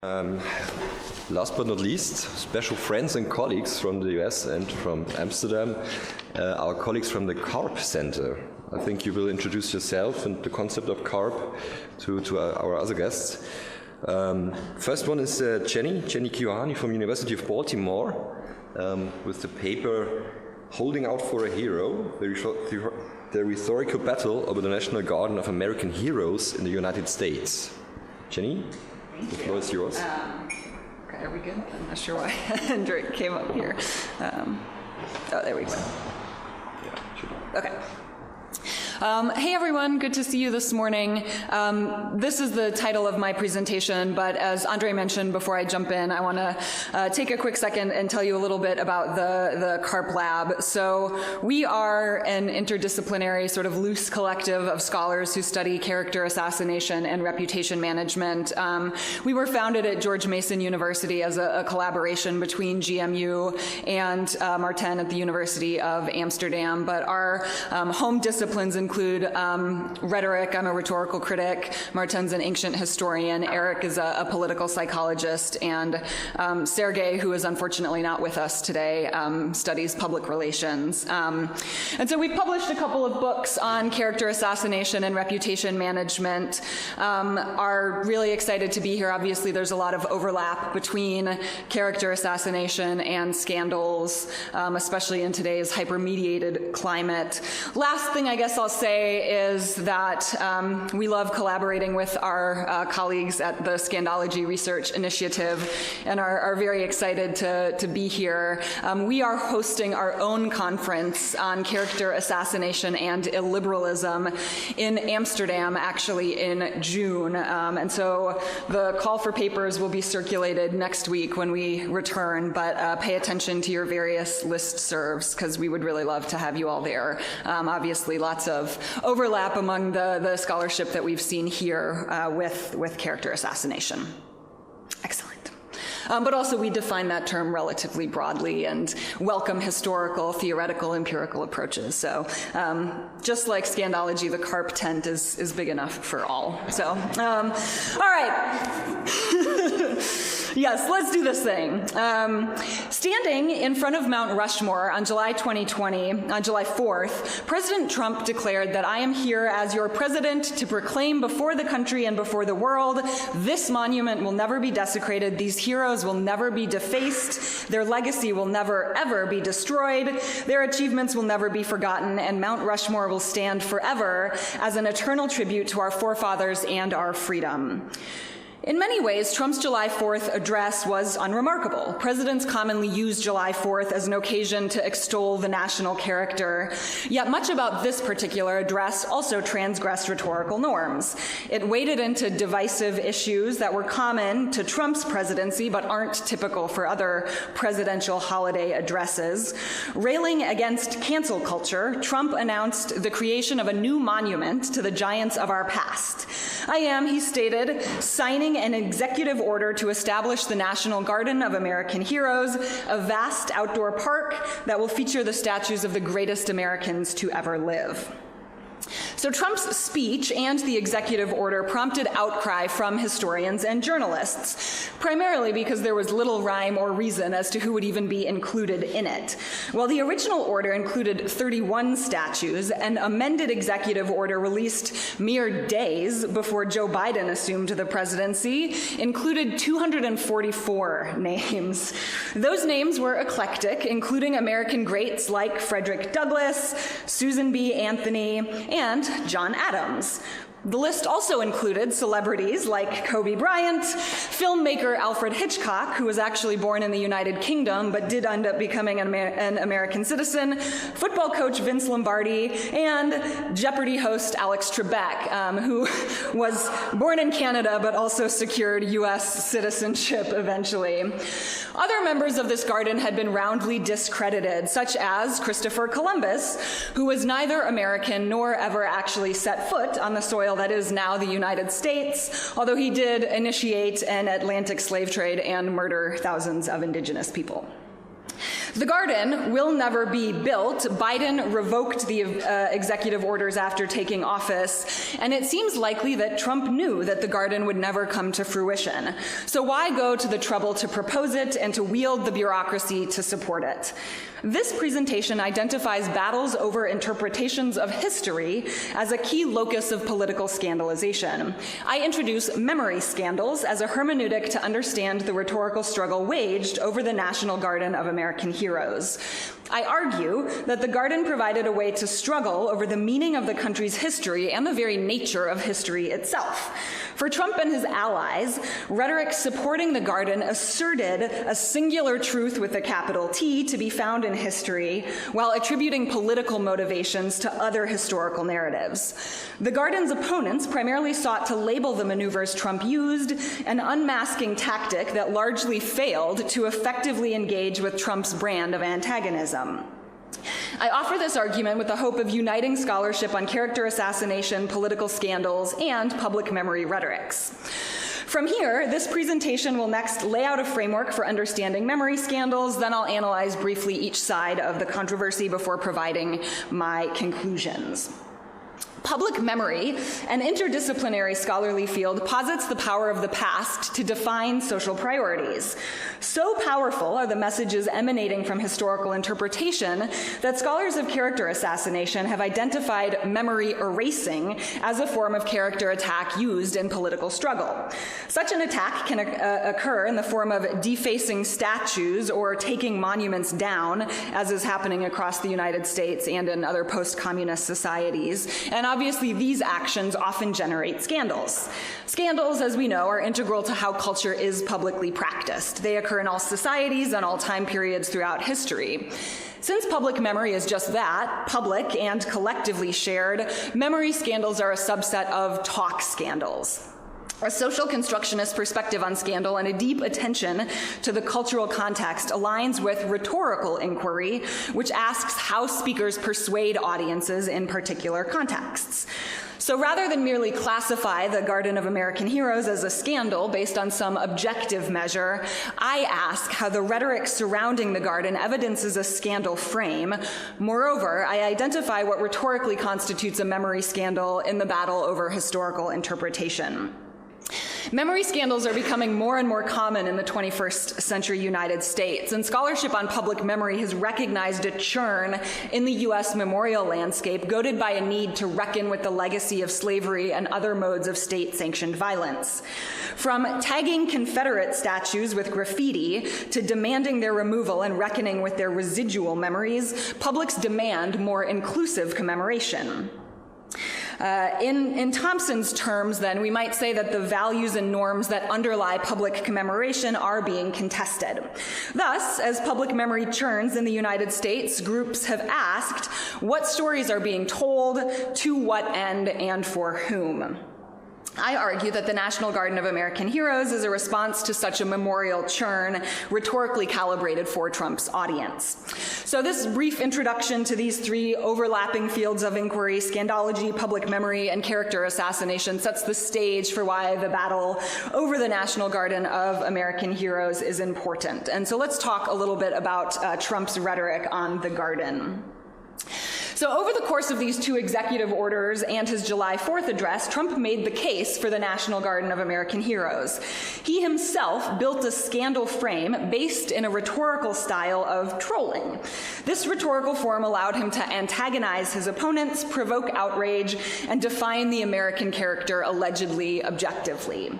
Last but not least, special friends and colleagues from the US and from Amsterdam, our colleagues from the CARP Center. I think you will introduce yourself and the concept of CARP to our other guests. First one is Jennie Keohane from University of Baltimore with the paper Holding Out for a Hero, the rhetorical battle over the National Garden of American Heroes in the United States. Jennie? The floor is yours. Okay, are we good? I'm not sure why Hendrik came up here. Oh, there we go. Okay. Hey everyone, good to see you this morning. This is the title of my presentation, but as Andre mentioned before I jump in, I want to take a quick second and tell you a little bit about the CARP Lab. So we are an interdisciplinary sort of loose collective of scholars who study character assassination and reputation management. We were founded at George Mason University as a collaboration between GMU and Martijn at the University of Amsterdam, but our home disciplines include rhetoric. I'm a rhetorical critic. Martijn's an ancient historian. Eric is a political psychologist. And Sergey, who is unfortunately not with us today, studies public relations. And so we've published a couple of books on character assassination and reputation management. Are really excited to be here. Obviously, there's a lot of overlap between character assassination and scandals, especially in today's hyper-mediated climate. Last thing I guess I'll say is that we love collaborating with our colleagues at the Scandalogy Research Initiative and are very excited to be here. We are hosting our own conference on character assassination and illiberalism in Amsterdam, actually in June. And so the call for papers will be circulated next week when we return, but pay attention to your various listservs because we would really love to have you all there. Obviously, lots of overlap among the scholarship that we've seen here with character assassination. Excellent. But also we define that term relatively broadly and welcome historical, theoretical, empirical approaches. So just like Scandalogy, the CARP tent is big enough for all. So, all right. Yes, let's do this thing. Standing in front of Mount Rushmore on July 4th, President Trump declared that I am here as your president to proclaim before the country and before the world, this monument will never be desecrated, these heroes will never be defaced, their legacy will never, ever be destroyed, their achievements will never be forgotten, and Mount Rushmore will stand forever as an eternal tribute to our forefathers and our freedom. In many ways, Trump's July 4th address was unremarkable. Presidents commonly use July 4th as an occasion to extol the national character, yet much about this particular address also transgressed rhetorical norms. It waded into divisive issues that were common to Trump's presidency but aren't typical for other presidential holiday addresses. Railing against cancel culture, Trump announced the creation of a new monument to the giants of our past. I am, he stated, signing an executive order to establish the National Garden of American Heroes, a vast outdoor park that will feature the statues of the greatest Americans to ever live. So Trump's speech and the executive order prompted outcry from historians and journalists, primarily because there was little rhyme or reason as to who would even be included in it. While the original order included 31 statues, an amended executive order released mere days before Joe Biden assumed the presidency included 244 names. Those names were eclectic, including American greats like Frederick Douglass, Susan B. Anthony, and John Adams. The list also included celebrities like Kobe Bryant, filmmaker Alfred Hitchcock, who was actually born in the United Kingdom but did end up becoming an American citizen, football coach Vince Lombardi, and Jeopardy host Alex Trebek, who was born in Canada but also secured U.S. citizenship eventually. Other members of this garden had been roundly discredited, such as Christopher Columbus, who was neither American nor ever actually set foot on the soil that is now the United States, although he did initiate an Atlantic slave trade and murder thousands of indigenous people. The garden will never be built. Biden revoked the executive orders after taking office, and it seems likely that Trump knew that the garden would never come to fruition. So why go to the trouble to propose it and to wield the bureaucracy to support it? This presentation identifies battles over interpretations of history as a key locus of political scandalization. I introduce memory scandals as a hermeneutic to understand the rhetorical struggle waged over the National Garden of American Heroes. I argue that the garden provided a way to struggle over the meaning of the country's history and the very nature of history itself. For Trump and his allies, rhetoric supporting the garden asserted a singular truth with a capital T to be found in history, while attributing political motivations to other historical narratives. The garden's opponents primarily sought to label the maneuvers Trump used an unmasking tactic that largely failed to effectively engage with Trump's brand of antagonism. I offer this argument with the hope of uniting scholarship on character assassination, political scandals, and public memory rhetorics. From here, this presentation will next lay out a framework for understanding memory scandals, then I'll analyze briefly each side of the controversy before providing my conclusions. Public memory, an interdisciplinary scholarly field, posits the power of the past to define social priorities. So powerful are the messages emanating from historical interpretation that scholars of character assassination have identified memory erasing as a form of character attack used in political struggle. Such an attack can occur in the form of defacing statues or taking monuments down, as is happening across the United States and in other post-communist societies. And obviously, these actions often generate scandals. Scandals, as we know, are integral to how culture is publicly practiced. They occur in all societies and all time periods throughout history. Since public memory is just that, public and collectively shared, memory scandals are a subset of talk scandals. A social constructionist perspective on scandal and a deep attention to the cultural context aligns with rhetorical inquiry, which asks how speakers persuade audiences in particular contexts. So rather than merely classify the Garden of American Heroes as a scandal based on some objective measure, I ask how the rhetoric surrounding the garden evidences a scandal frame. Moreover, I identify what rhetorically constitutes a memory scandal in the battle over historical interpretation. Memory scandals are becoming more and more common in the 21st century United States, and scholarship on public memory has recognized a churn in the U.S. memorial landscape, goaded by a need to reckon with the legacy of slavery and other modes of state-sanctioned violence. From tagging Confederate statues with graffiti to demanding their removal and reckoning with their residual memories, publics demand more inclusive commemoration. In Thompson's terms, then, we might say that the values and norms that underlie public commemoration are being contested. Thus, as public memory churns in the United States, groups have asked what stories are being told, to what end, and for whom. I argue that the National Garden of American Heroes is a response to such a memorial churn, rhetorically calibrated for Trump's audience. So this brief introduction to these three overlapping fields of inquiry, scandalogy, public memory, and character assassination, sets the stage for why the battle over the National Garden of American Heroes is important. And so let's talk a little bit about Trump's rhetoric on the garden. So over the course of these two executive orders and his July 4th address, Trump made the case for the National Garden of American Heroes. He himself built a scandal frame based in a rhetorical style of trolling. This rhetorical form allowed him to antagonize his opponents, provoke outrage, and define the American character allegedly objectively.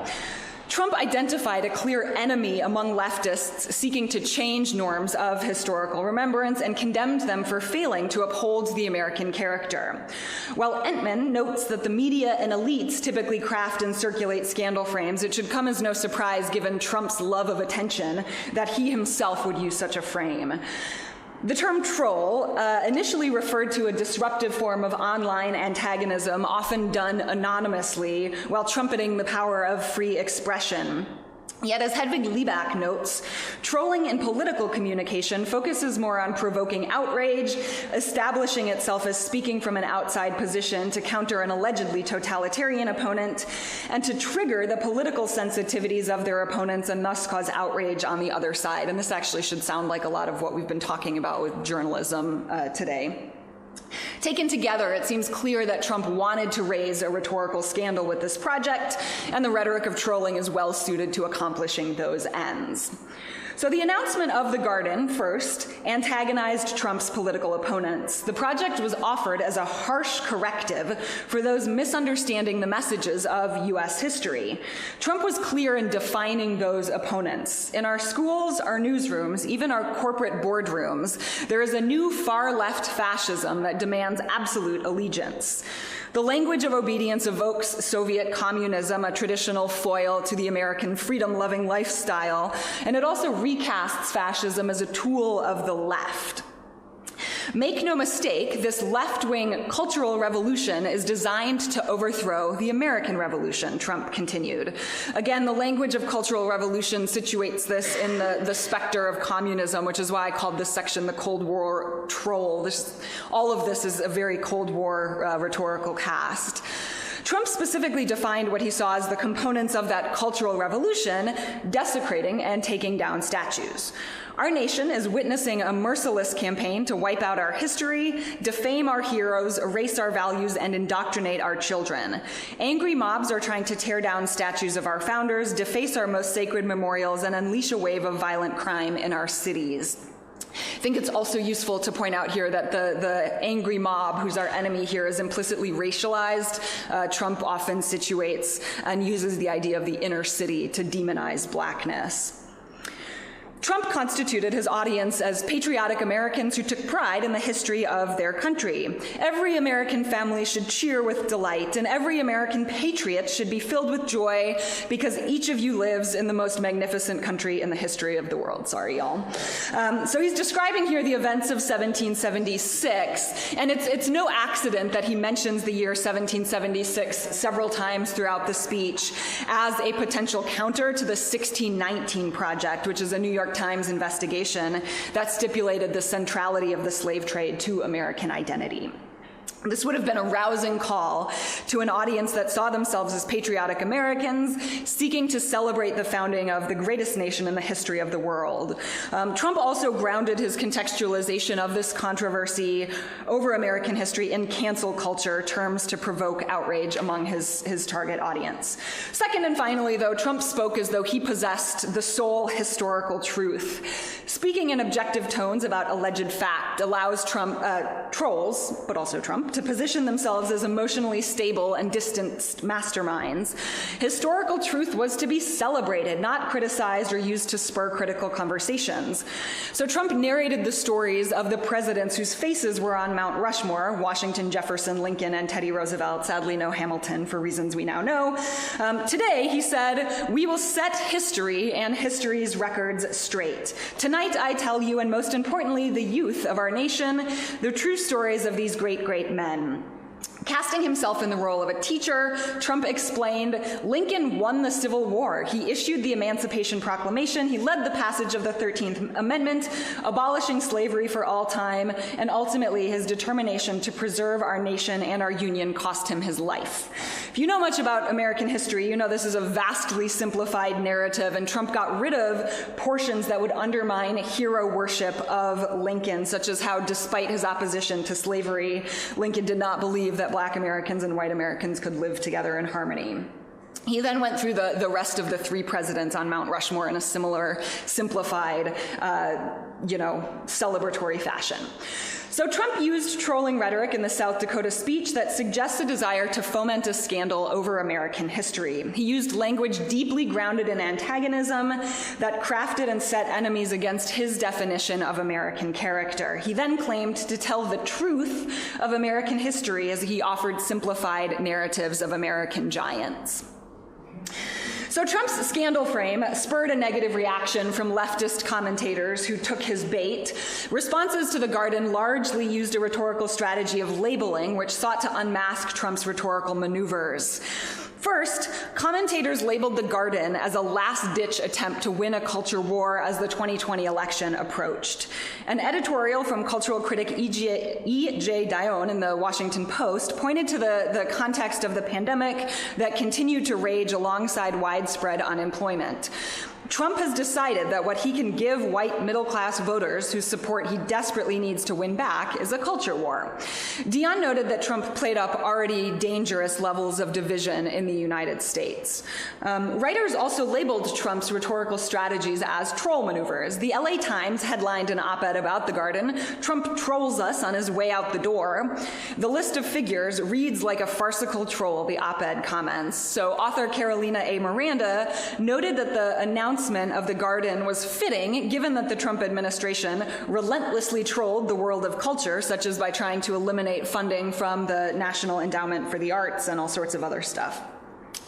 Trump identified a clear enemy among leftists seeking to change norms of historical remembrance and condemned them for failing to uphold the American character. While Entman notes that the media and elites typically craft and circulate scandal frames, it should come as no surprise, given Trump's love of attention, that he himself would use such a frame. The term troll initially referred to a disruptive form of online antagonism, often done anonymously, while trumpeting the power of free expression. Yet, as Hedwig Lieback notes, trolling in political communication focuses more on provoking outrage, establishing itself as speaking from an outside position to counter an allegedly totalitarian opponent, and to trigger the political sensitivities of their opponents and thus cause outrage on the other side. And this actually should sound like a lot of what we've been talking about with journalism today. Taken together, it seems clear that Trump wanted to raise a rhetorical scandal with this project, and the rhetoric of trolling is well suited to accomplishing those ends. So the announcement of the Garden, first, antagonized Trump's political opponents. The project was offered as a harsh corrective for those misunderstanding the messages of U.S. history. Trump was clear in defining those opponents. In our schools, our newsrooms, even our corporate boardrooms, there is a new far-left fascism that demands absolute allegiance. The language of obedience evokes Soviet communism, a traditional foil to the American freedom-loving lifestyle, and it also recasts fascism as a tool of the left. Make no mistake, this left-wing cultural revolution is designed to overthrow the American Revolution, Trump continued. Again, the language of cultural revolution situates this in the specter of communism, which is why I called this section the Cold War troll. All of this is a very Cold War rhetorical cast. Trump specifically defined what he saw as the components of that cultural revolution, desecrating and taking down statues. Our nation is witnessing a merciless campaign to wipe out our history, defame our heroes, erase our values, and indoctrinate our children. Angry mobs are trying to tear down statues of our founders, deface our most sacred memorials, and unleash a wave of violent crime in our cities. I think it's also useful to point out here that the angry mob, who's our enemy here, is implicitly racialized. Trump often situates and uses the idea of the inner city to demonize blackness. Trump constituted his audience as patriotic Americans who took pride in the history of their country. Every American family should cheer with delight, and every American patriot should be filled with joy because each of you lives in the most magnificent country in the history of the world. Sorry, y'all. So he's describing here the events of 1776, and it's no accident that he mentions the year 1776 several times throughout the speech as a potential counter to the 1619 Project, which is a New York Times investigation that stipulated the centrality of the slave trade to American identity. This would have been a rousing call to an audience that saw themselves as patriotic Americans seeking to celebrate the founding of the greatest nation in the history of the world. Trump also grounded his contextualization of this controversy over American history in cancel culture terms to provoke outrage among his target audience. Second and finally, though, Trump spoke as though he possessed the sole historical truth. Speaking in objective tones about alleged fact allows trolls, but also Trump, to position themselves as emotionally stable and distanced masterminds. Historical truth was to be celebrated, not criticized or used to spur critical conversations. So Trump narrated the stories of the presidents whose faces were on Mount Rushmore, Washington, Jefferson, Lincoln, and Teddy Roosevelt, sadly no Hamilton for reasons we now know. Today, he said, we will set history and history's records straight. Tonight, I tell you, and most importantly, the youth of our nation, the true stories of these great men. Casting himself in the role of a teacher, Trump explained, Lincoln won the Civil War. He issued the Emancipation Proclamation. He led the passage of the 13th Amendment, abolishing slavery for all time, and ultimately his determination to preserve our nation and our union cost him his life. If you know much about American history, you know this is a vastly simplified narrative, and Trump got rid of portions that would undermine hero worship of Lincoln, such as how, despite his opposition to slavery, Lincoln did not believe that Black Americans and white Americans could live together in harmony. He then went through the rest of the three presidents on Mount Rushmore in a similar simplified, celebratory fashion. So Trump used trolling rhetoric in the South Dakota speech that suggests a desire to foment a scandal over American history. He used language deeply grounded in antagonism that crafted and set enemies against his definition of American character. He then claimed to tell the truth of American history as he offered simplified narratives of American giants. So Trump's scandal frame spurred a negative reaction from leftist commentators who took his bait. Responses to the Garden largely used a rhetorical strategy of labeling, which sought to unmask Trump's rhetorical maneuvers. First, commentators labeled the Garden as a last-ditch attempt to win a culture war as the 2020 election approached. An editorial from cultural critic E.J. Dionne in the Washington Post pointed to the context of the pandemic that continued to rage alongside widespread unemployment. Trump has decided that what he can give white middle-class voters whose support he desperately needs to win back is a culture war. Dionne noted that Trump played up already dangerous levels of division in the United States. Writers also labeled Trump's rhetorical strategies as troll maneuvers. The LA Times headlined an op-ed about the Garden, "Trump trolls us on his way out the door." The list of figures reads like a farcical troll, the op-ed comments. So author Carolina A. Miranda noted that the announcement of the Garden was fitting, given that the Trump administration relentlessly trolled the world of culture, such as by trying to eliminate funding from the National Endowment for the Arts and all sorts of other stuff.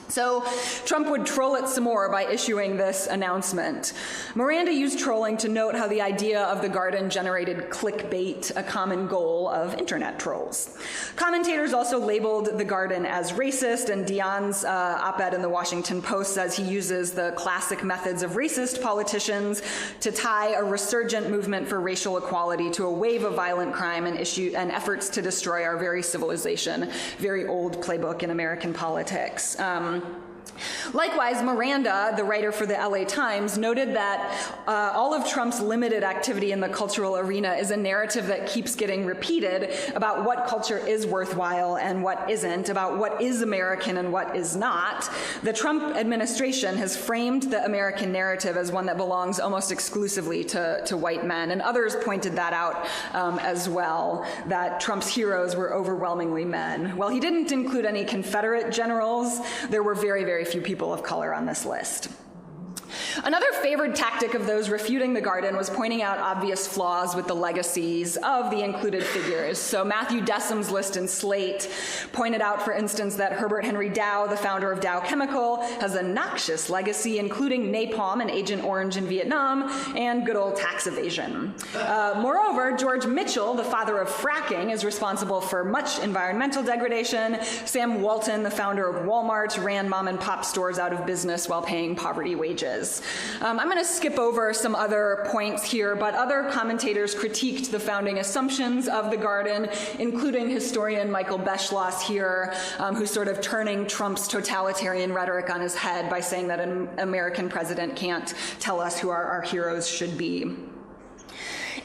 So Trump would troll it some more by issuing this announcement. Miranda used trolling to note how the idea of the Garden generated clickbait, a common goal of internet trolls. Commentators also labeled the Garden as racist, and Dionne's op-ed in the Washington Post says he uses the classic methods of racist politicians to tie a resurgent movement for racial equality to a wave of violent crime and efforts to destroy our very civilization. Very old playbook in American politics. Likewise, Miranda, the writer for the LA Times, noted that all of Trump's limited activity in the cultural arena is a narrative that keeps getting repeated about what culture is worthwhile and what isn't, about what is American and what is not. The Trump administration has framed the American narrative as one that belongs almost exclusively to white men, and others pointed that out as well, that Trump's heroes were overwhelmingly men. While he didn't include any Confederate generals, there were very, very few people of color on this list. Another favored tactic of those refuting the Garden was pointing out obvious flaws with the legacies of the included figures. So Matthew Dessam's list in Slate pointed out, for instance, that Herbert Henry Dow, the founder of Dow Chemical, has a noxious legacy, including napalm and Agent Orange in Vietnam, and good old tax evasion. Moreover, George Mitchell, the father of fracking, is responsible for much environmental degradation. Sam Walton, the founder of Walmart, ran mom-and-pop stores out of business while paying poverty wages. I'm going to skip over some other points here, but other commentators critiqued the founding assumptions of the Garden, including historian Michael Beschloss here, who's sort of turning Trump's totalitarian rhetoric on his head by saying that an American president can't tell us who our heroes should be.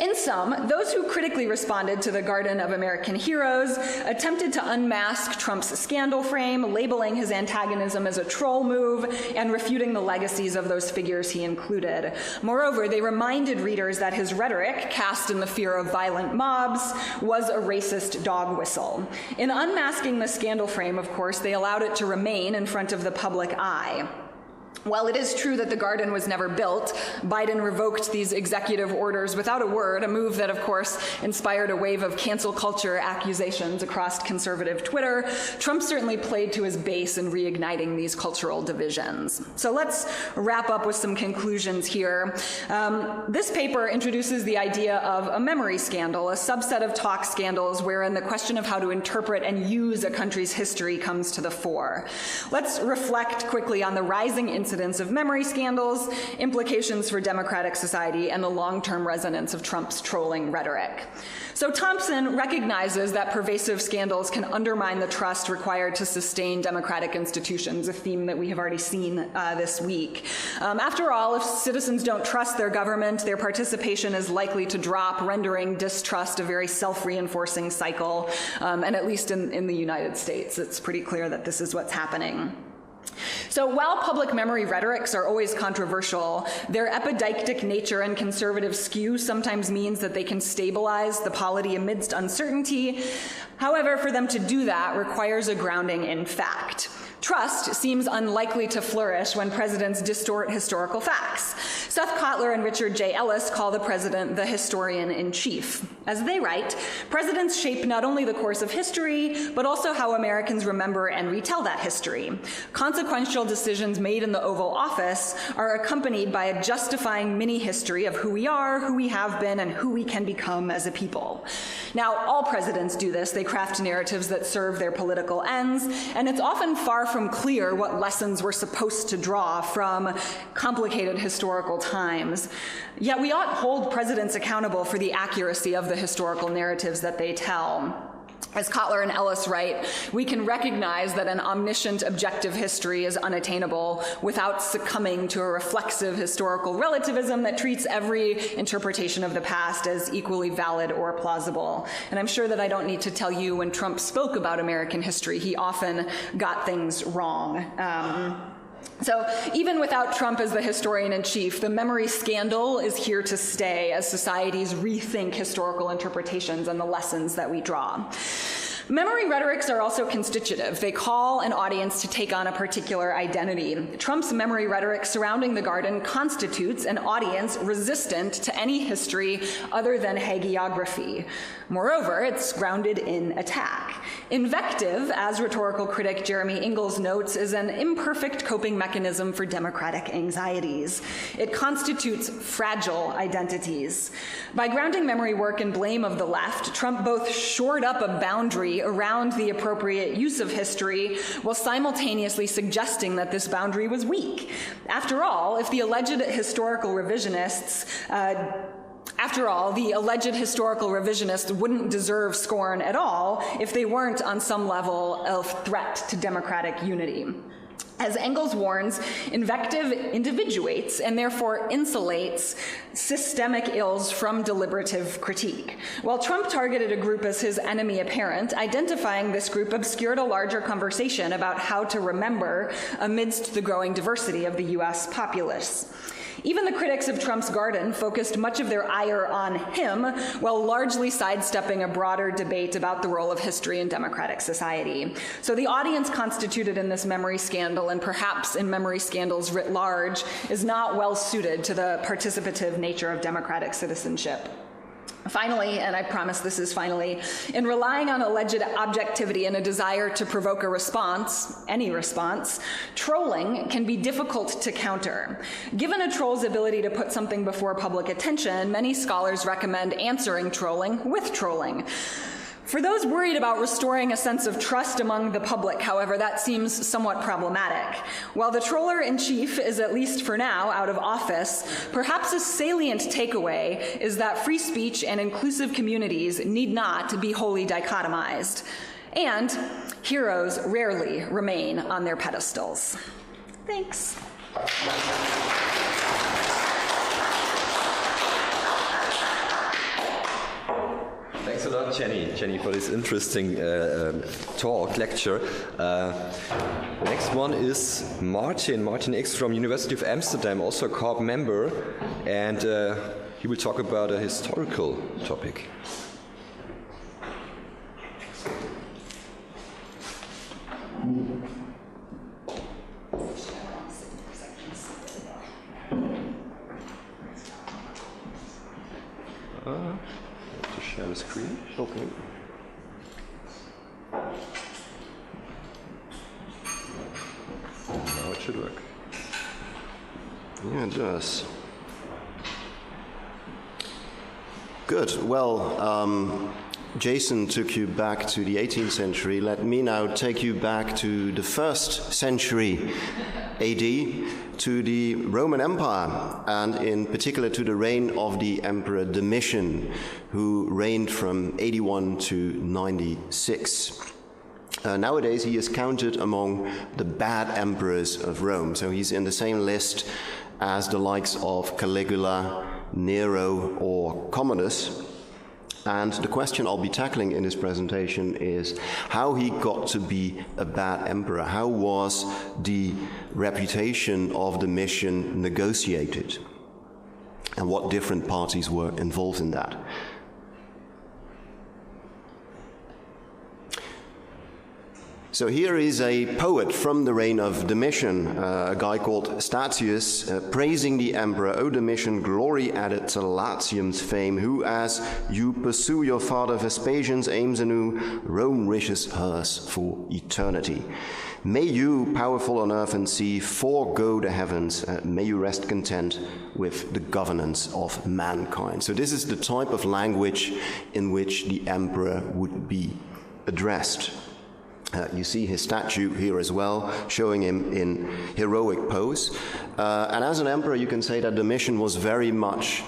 In sum, those who critically responded to the Garden of American Heroes attempted to unmask Trump's scandal frame, labeling his antagonism as a troll move, and refuting the legacies of those figures he included. Moreover, they reminded readers that his rhetoric, cast in the fear of violent mobs, was a racist dog whistle. In unmasking the scandal frame, of course, they allowed it to remain in front of the public eye. While it is true that the Garden was never built, Biden revoked these executive orders without a word, a move that, of course, inspired a wave of cancel culture accusations across conservative Twitter. Trump certainly played to his base in reigniting these cultural divisions. So let's wrap up with some conclusions here. This paper introduces the idea of a memory scandal, a subset of talk scandals wherein the question of how to interpret and use a country's history comes to the fore. Let's reflect quickly on the rising incidence of memory scandals, implications for democratic society, and the long-term resonance of Trump's trolling rhetoric. So Thompson recognizes that pervasive scandals can undermine the trust required to sustain democratic institutions, a theme that we have already seen this week. After all, if citizens don't trust their government, their participation is likely to drop, rendering distrust a very self-reinforcing cycle, and at least in the United States, it's pretty clear that this is what's happening. So while public memory rhetorics are always controversial, their epideictic nature and conservative skew sometimes means that they can stabilize the polity amidst uncertainty. However, for them to do that requires a grounding in fact. Trust seems unlikely to flourish when presidents distort historical facts. Seth Kotler and Richard J. Ellis call the president the historian-in-chief. As they write, presidents shape not only the course of history, but also how Americans remember and retell that history. Consequential decisions made in the Oval Office are accompanied by a justifying mini-history of who we are, who we have been, and who we can become as a people. Now, all presidents do this. They craft narratives that serve their political ends, and it's often far from clear what lessons we're supposed to draw from complicated historical times. Yet we ought hold presidents accountable for the accuracy of the historical narratives that they tell. As Kotler and Ellis write, we can recognize that an omniscient objective history is unattainable without succumbing to a reflexive historical relativism that treats every interpretation of the past as equally valid or plausible. And I'm sure that I don't need to tell you, when Trump spoke about American history, he often got things wrong. So even without Trump as the historian-in-chief, the memory scandal is here to stay as societies rethink historical interpretations and the lessons that we draw. Memory rhetorics are also constitutive. They call an audience to take on a particular identity. Trump's memory rhetoric surrounding the garden constitutes an audience resistant to any history other than hagiography. Moreover, it's grounded in attack. Invective, as rhetorical critic Jeremy Ingalls notes, is an imperfect coping mechanism for democratic anxieties. It constitutes fragile identities. By grounding memory work in blame of the left, Trump both shored up a boundary around the appropriate use of history while simultaneously suggesting that this boundary was weak. After all, if the alleged historical revisionists wouldn't deserve scorn at all if they weren't on some level of threat to democratic unity. As Engels warns, invective individuates and therefore insulates systemic ills from deliberative critique. While Trump targeted a group as his enemy apparent, identifying this group obscured a larger conversation about how to remember amidst the growing diversity of the US populace. Even the critics of Trump's garden focused much of their ire on him, while largely sidestepping a broader debate about the role of history in democratic society. So the audience constituted in this memory scandal, and perhaps in memory scandals writ large, is not well suited to the participative nature of democratic citizenship. Finally, and I promise this is finally, in relying on alleged objectivity and a desire to provoke a response, any response, trolling can be difficult to counter. Given a troll's ability to put something before public attention, many scholars recommend answering trolling with trolling. For those worried about restoring a sense of trust among the public, however, that seems somewhat problematic. While the troller-in-chief is, at least for now, out of office, perhaps a salient takeaway is that free speech and inclusive communities need not be wholly dichotomized. And heroes rarely remain on their pedestals. Thanks. Thanks a lot, Jennie, for this interesting lecture. Next one is Martijn Icks from University of Amsterdam, also a CORP member, and he will talk about a historical topic. Share the screen. Okay. Now it should work. Yeah, it does. Good. Well, Jason took you back to the 18th century. Let me now take you back to the 1st century AD, to the Roman Empire, and in particular to the reign of the Emperor Domitian, who reigned from 81 to 96. Nowadays, he is counted among the bad emperors of Rome, so he's in the same list as the likes of Caligula, Nero, or Commodus. And the question I'll be tackling in this presentation is how he got to be a bad emperor. How was the reputation of Domitian negotiated? And what different parties were involved in that? So here is a poet from the reign of Domitian, a guy called Statius, praising the emperor. O Domitian, glory added to Latium's fame, who, as you pursue your father Vespasian's aims anew, Rome wishes hers for eternity. May you, powerful on earth and sea, forego the heavens. May you rest content with the governance of mankind. So this is the type of language in which the emperor would be addressed. You see his statue here as well, showing him in heroic pose. And as an emperor, you can say that Domitian was very much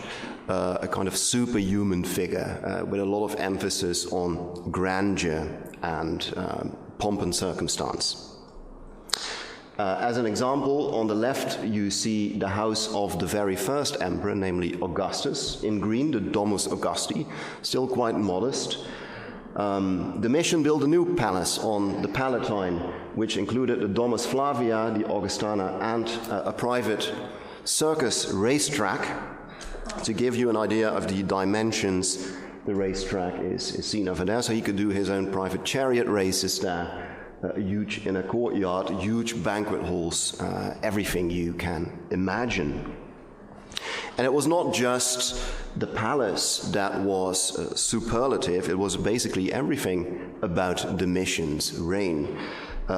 a kind of superhuman figure, with a lot of emphasis on grandeur and pomp and circumstance. As an example, on the left you see the house of the very first emperor, namely Augustus. In green, the Domus Augusti, still quite modest. Domitian built a new palace on the Palatine, which included the Domus Flavia, the Augustana, and a private circus racetrack. To give you an idea of the dimensions, the racetrack is seen over there, so he could do his own private chariot races there. Huge inner courtyard, huge banquet halls, everything you can imagine. And it was not just the palace that was superlative, it was basically everything about Domitian's reign.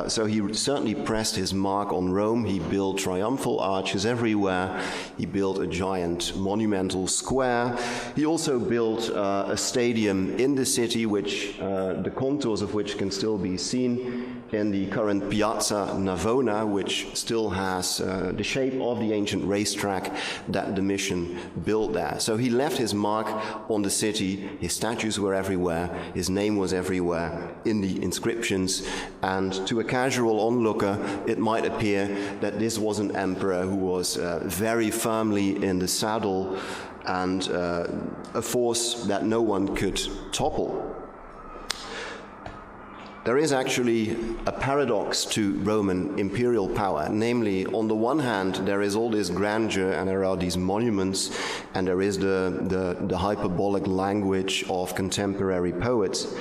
So he certainly pressed his mark on Rome. He built triumphal arches everywhere. He built a giant monumental square. He also built a stadium in the city, which the contours of which can still be seen in the current Piazza Navona, which still has the shape of the ancient racetrack that Domitian built there. So he left his mark on the city. His statues were everywhere. His name was everywhere in the inscriptions. And to a casual onlooker, it might appear that this was an emperor who was very firmly in the saddle and a force that no one could topple. There is actually a paradox to Roman imperial power, namely, on the one hand, there is all this grandeur and there are these monuments, and there is the hyperbolic language of contemporary poets.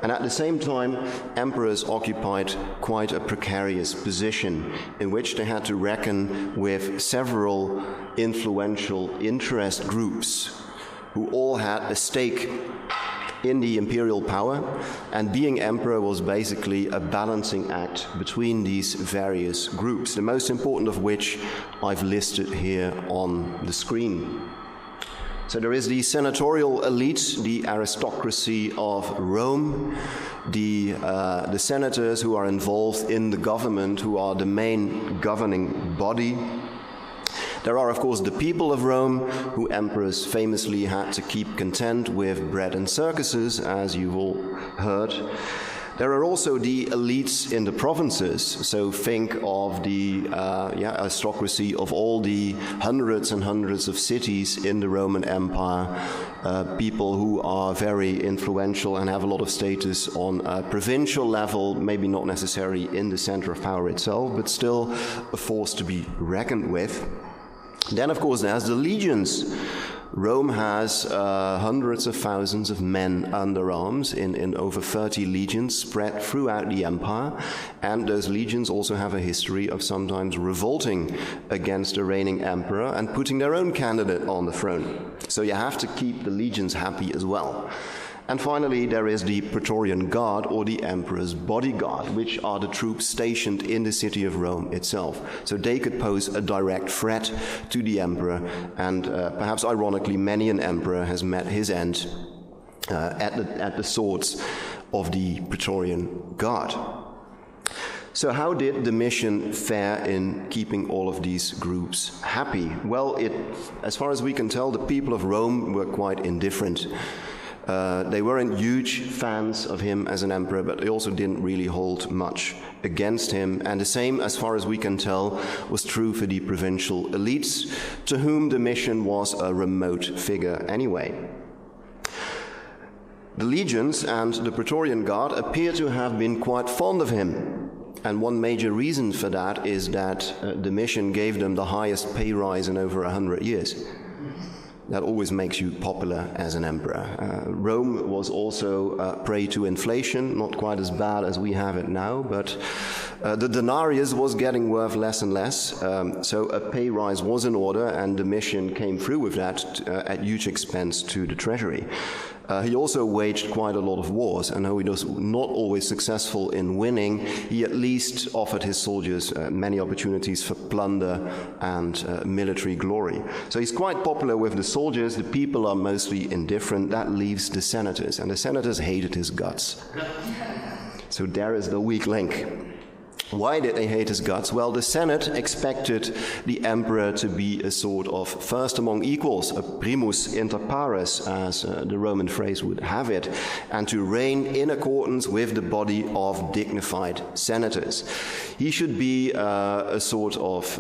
And at the same time, emperors occupied quite a precarious position in which they had to reckon with several influential interest groups who all had a stake in the imperial power, and being emperor was basically a balancing act between these various groups, the most important of which I've listed here on the screen. So there is the senatorial elite, the aristocracy of Rome, the senators who are involved in the government, who are the main governing body. There are, of course, the people of Rome, who emperors famously had to keep content with bread and circuses, as you've all heard. There are also the elites in the provinces, so think of the aristocracy of all the hundreds and hundreds of cities in the Roman Empire, people who are very influential and have a lot of status on a provincial level, maybe not necessarily in the center of power itself, but still a force to be reckoned with. Then, of course, there's the legions. Rome has hundreds of thousands of men under arms in over 30 legions spread throughout the empire, and those legions also have a history of sometimes revolting against the reigning emperor and putting their own candidate on the throne. So you have to keep the legions happy as well. And finally, there is the Praetorian Guard, or the emperor's bodyguard, which are the troops stationed in the city of Rome itself. So they could pose a direct threat to the emperor, and perhaps ironically, many an emperor has met his end at the swords of the Praetorian Guard. So how did Domitian fare in keeping all of these groups happy? Well, as far as we can tell, the people of Rome were quite indifferent. They weren't huge fans of him as an emperor, but they also didn't really hold much against him. And the same, as far as we can tell, was true for the provincial elites, to whom Domitian was a remote figure anyway. The legions and the Praetorian Guard appear to have been quite fond of him. And one major reason for that is that Domitian gave them the highest pay rise in over 100 years. That always makes you popular as an emperor. Rome was also prey to inflation, not quite as bad as we have it now, but the denarius was getting worth less and less, so a pay rise was in order, and Domitian came through with that at huge expense to the treasury. He also waged quite a lot of wars, and though he was not always successful in winning, he at least offered his soldiers many opportunities for plunder and military glory. So he's quite popular with the soldiers. The people are mostly indifferent. That leaves the senators, and the senators hated his guts. So there is the weak link. Why did they hate his guts? Well, the Senate expected the emperor to be a sort of first among equals, a primus inter pares, as the Roman phrase would have it, and to reign in accordance with the body of dignified senators. He should be a sort of,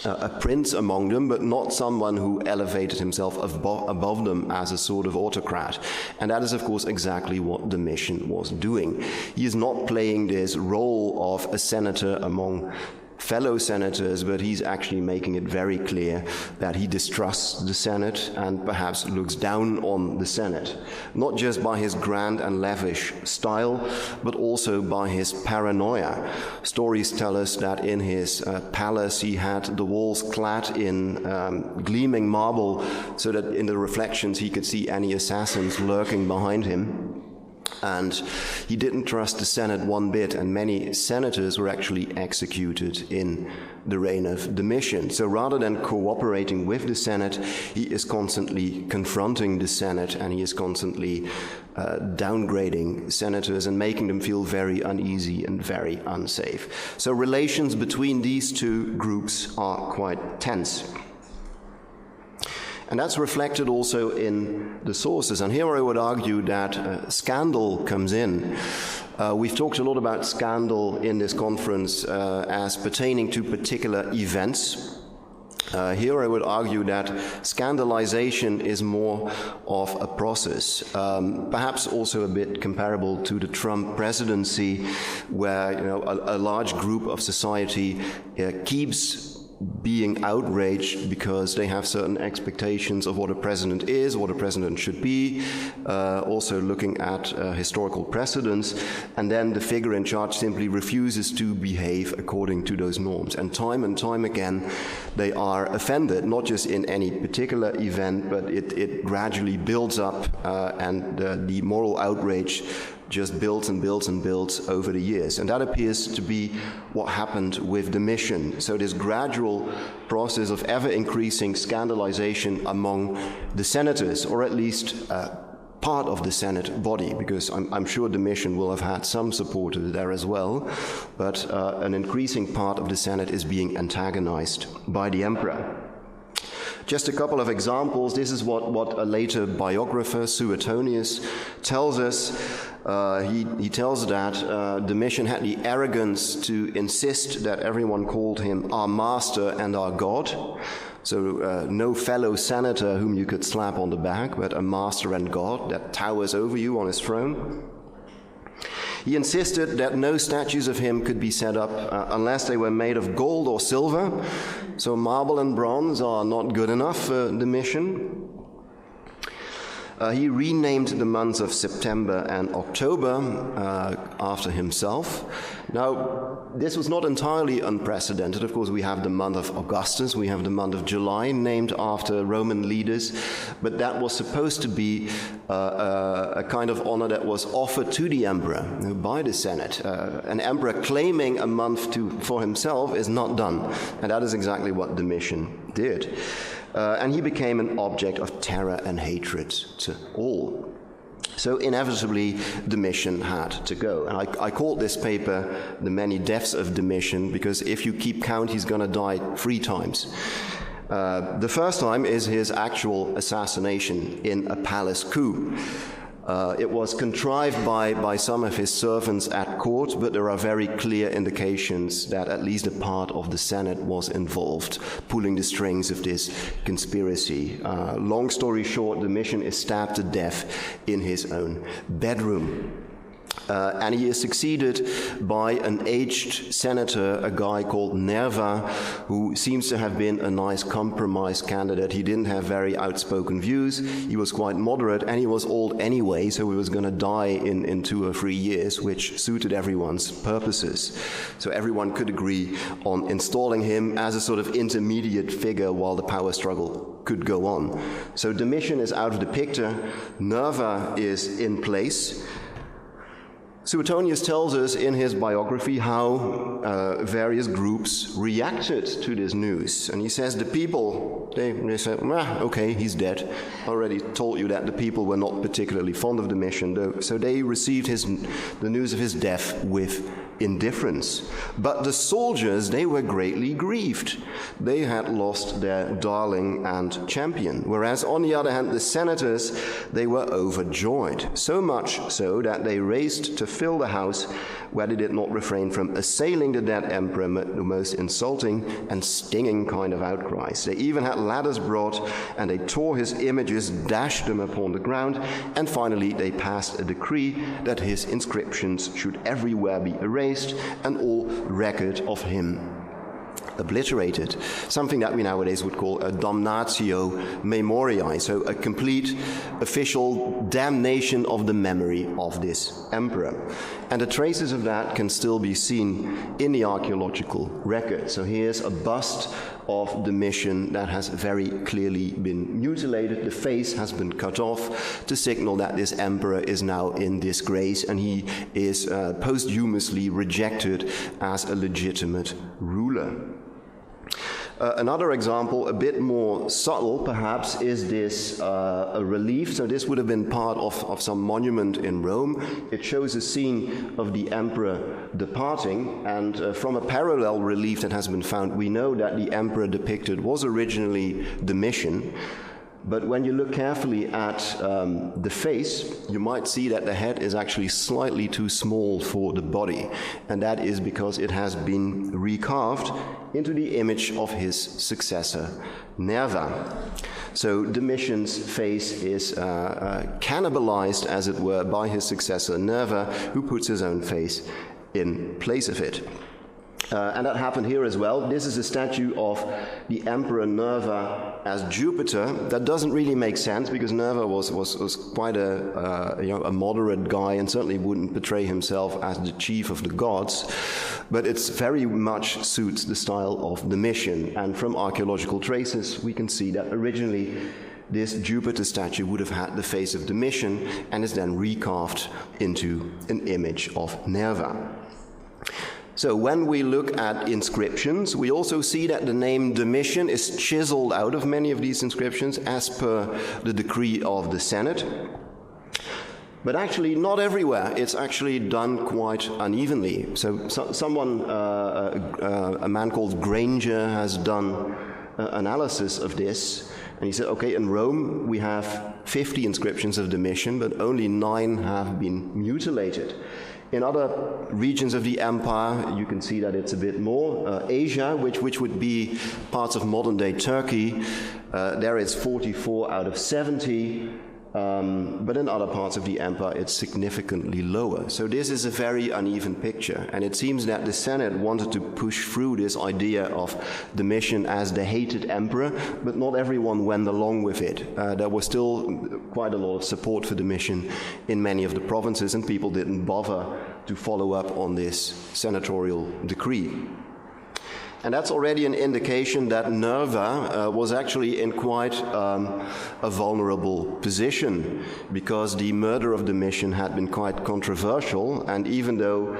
a prince among them, but not someone who elevated himself above them as a sort of autocrat. And that is, of course, exactly what Domitian was doing. He is not playing this role of a senator among fellow senators, but he's actually making it very clear that he distrusts the Senate and perhaps looks down on the Senate, not just by his grand and lavish style, but also by his paranoia. Stories tell us that in his palace he had the walls clad in gleaming marble so that in the reflections he could see any assassins lurking behind him. And he didn't trust the Senate one bit, and many senators were actually executed in the reign of Domitian. So rather than cooperating with the Senate, he is constantly confronting the Senate, and he is constantly downgrading senators and making them feel very uneasy and very unsafe. So relations between these two groups are quite tense. And that's reflected also in the sources. And here I would argue that scandal comes in. We've talked a lot about scandal in this conference as pertaining to particular events. Here I would argue that scandalization is more of a process, perhaps also a bit comparable to the Trump presidency, where a large group of society keeps being outraged because they have certain expectations of what a president is, what a president should be, also looking at historical precedents, and then the figure in charge simply refuses to behave according to those norms. And time again, they are offended, not just in any particular event, but it gradually builds up, and the moral outrage just builds and builds and builds over the years. And that appears to be what happened with Domitian. So this gradual process of ever-increasing scandalization among the senators, or at least part of the Senate body, because I'm sure Domitian will have had some supporters there as well, but an increasing part of the Senate is being antagonized by the emperor. Just a couple of examples. This is what a later biographer, Suetonius, tells us. He tells that Domitian had the arrogance to insist that everyone called him our master and our God. So no fellow senator whom you could slap on the back, but a master and God that towers over you on his throne. He insisted that no statues of him could be set up unless they were made of gold or silver. So marble and bronze are not good enough for Domitian. He renamed the months of September and October after himself. Now, this was not entirely unprecedented. Of course, we have the month of Augustus, we have the month of July, named after Roman leaders, but that was supposed to be a kind of honor that was offered to the emperor by the Senate. An emperor claiming a month for himself is not done, and that is exactly what Domitian did. And he became an object of terror and hatred to all. So inevitably, Domitian had to go. And I called this paper The Many Deaths of Domitian, because if you keep count, he's going to die 3 times. The first time is his actual assassination in a palace coup. It was contrived by some of his servants at court, but there are very clear indications that at least a part of the Senate was involved, pulling the strings of this conspiracy. Long story short, Domitian is stabbed to death in his own bedroom. And he is succeeded by an aged senator, a guy called Nerva, who seems to have been a nice compromise candidate. He didn't have very outspoken views, he was quite moderate, and he was old anyway, so he was going to die in 2 or 3 years, which suited everyone's purposes. So everyone could agree on installing him as a sort of intermediate figure while the power struggle could go on. So Domitian is out of the picture, Nerva is in place. Suetonius tells us in his biography how various groups reacted to this news. And he says the people, they said, okay, he's dead. I already told you that the people were not particularly fond of Domitian, so they received the news of his death with indifference. But the soldiers, they were greatly grieved. They had lost their darling and champion. Whereas on the other hand, the senators, they were overjoyed. So much so that they raced to fill the house where they did not refrain from assailing the dead emperor with the most insulting and stinging kind of outcries. They even had ladders brought, and they tore his images, dashed them upon the ground, and finally they passed a decree that his inscriptions should everywhere be erased and all record of him obliterated, something that we nowadays would call a damnatio memoriae, so a complete official damnation of the memory of this emperor. And the traces of that can still be seen in the archaeological record. So here's a bust of Domitian that has very clearly been mutilated. The face has been cut off to signal that this emperor is now in disgrace, and he is posthumously rejected as a legitimate ruler. Another example, a bit more subtle perhaps, is this a relief. So this would have been part of some monument in Rome. It shows a scene of the emperor departing, and from a parallel relief that has been found, we know that the emperor depicted was originally Domitian. But when you look carefully at the face, you might see that the head is actually slightly too small for the body. And that is because it has been recarved into the image of his successor, Nerva. So Domitian's face is cannibalized, as it were, by his successor, Nerva, who puts his own face in place of it. And that happened here as well. This is a statue of the Emperor Nerva as Jupiter. That doesn't really make sense, because Nerva was quite a moderate guy, and certainly wouldn't portray himself as the chief of the gods. But it very much suits the style of Domitian. And from archaeological traces, we can see that originally this Jupiter statue would have had the face of Domitian, and is then recarved into an image of Nerva. So when we look at inscriptions, we also see that the name Domitian is chiseled out of many of these inscriptions as per the decree of the Senate. But actually not everywhere. It's actually done quite unevenly. So someone, a man called Granger, has done analysis of this. And he said, okay, in Rome we have 50 inscriptions of Domitian, but only 9 have been mutilated. In other regions of the empire, you can see that it's a bit more. Asia, which would be parts of modern-day Turkey, there it's 44 out of 70. But in other parts of the empire, it's significantly lower. So this is a very uneven picture. And it seems that the Senate wanted to push through this idea of Domitian as the hated emperor, but not everyone went along with it. There was still quite a lot of support for Domitian in many of the provinces, and people didn't bother to follow up on this senatorial decree. And that's already an indication that Nerva was actually in quite a vulnerable position, because the murder of Domitian had been quite controversial, and even though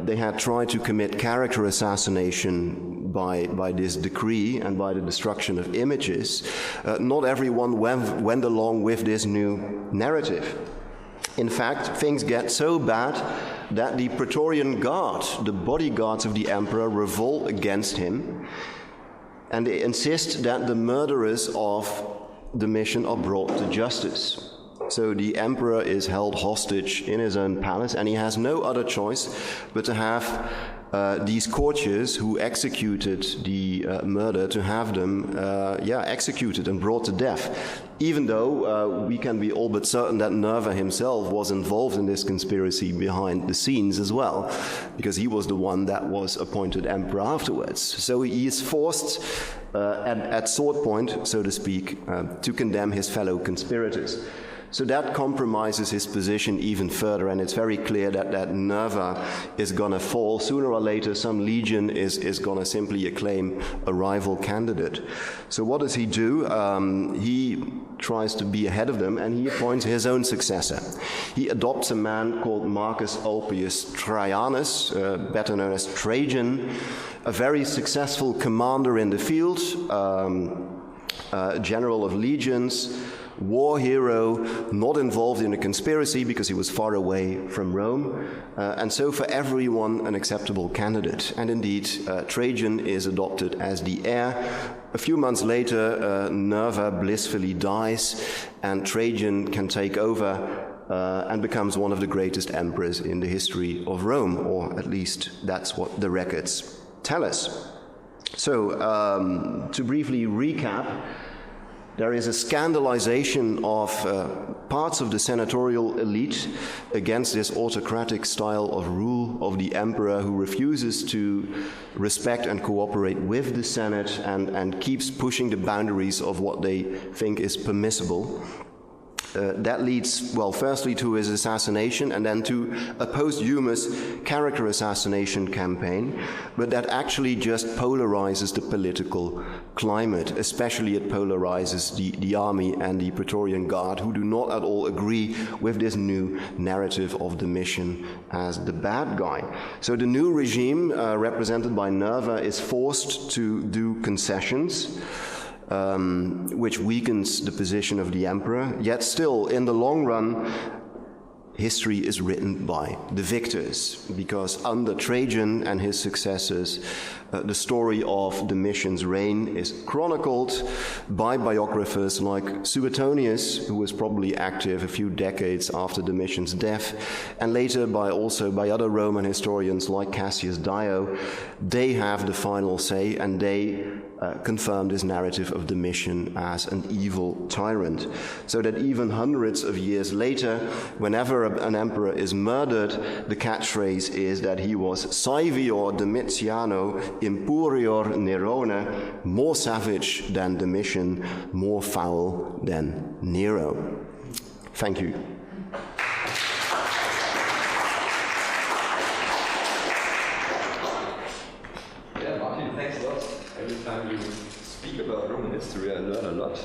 they had tried to commit character assassination by this decree and by the destruction of images, not everyone went along with this new narrative. In fact, things get so bad that the Praetorian Guard, the bodyguards of the emperor, revolt against him, and they insist that the murderers of Domitian are brought to justice. So the emperor is held hostage in his own palace, and he has no other choice but to have these courtiers who executed the murder to have them executed and brought to death, even though we can be all but certain that Nerva himself was involved in this conspiracy behind the scenes as well, because he was the one that was appointed emperor afterwards. So he is forced at sword point, so to speak, to condemn his fellow conspirators. So that compromises his position even further, and it's very clear that Nerva is going to fall. Sooner or later, some legion is going to simply acclaim a rival candidate. So what does he do? He tries to be ahead of them, and he appoints his own successor. He adopts a man called Marcus Ulpius Traianus, better known as Trajan, a very successful commander in the field, general of legions, war hero, not involved in a conspiracy because he was far away from Rome, and so for everyone an acceptable candidate. And indeed, Trajan is adopted as the heir. A few months later, Nerva blissfully dies, and Trajan can take over and becomes one of the greatest emperors in the history of Rome, or at least that's what the records tell us. So, to briefly recap, there is a scandalization of parts of the senatorial elite against this autocratic style of rule of the emperor, who refuses to respect and cooperate with the Senate and keeps pushing the boundaries of what they think is permissible. That leads, well, firstly to his assassination and then to a posthumous character assassination campaign, but that actually just polarizes the political climate. Especially it polarizes the army and the Praetorian Guard, who do not at all agree with this new narrative of Domitian as the bad guy. So the new regime, represented by Nerva, is forced to do concessions, which weakens the position of the emperor. Yet still, in the long run, history is written by the victors, because under Trajan and his successors, the story of Domitian's reign is chronicled by biographers like Suetonius, who was probably active a few decades after Domitian's death, and later also by other Roman historians like Cassius Dio. They have the final say, and they confirm this narrative of Domitian as an evil tyrant. So that even hundreds of years later, whenever an emperor is murdered, the catchphrase is that he was Saevior Domitiano impurior Nerone, more savage than Domitian, more foul than Nero. Thank you. Yeah, Martin, thanks a lot. Every time you speak about Roman history, I learn a lot.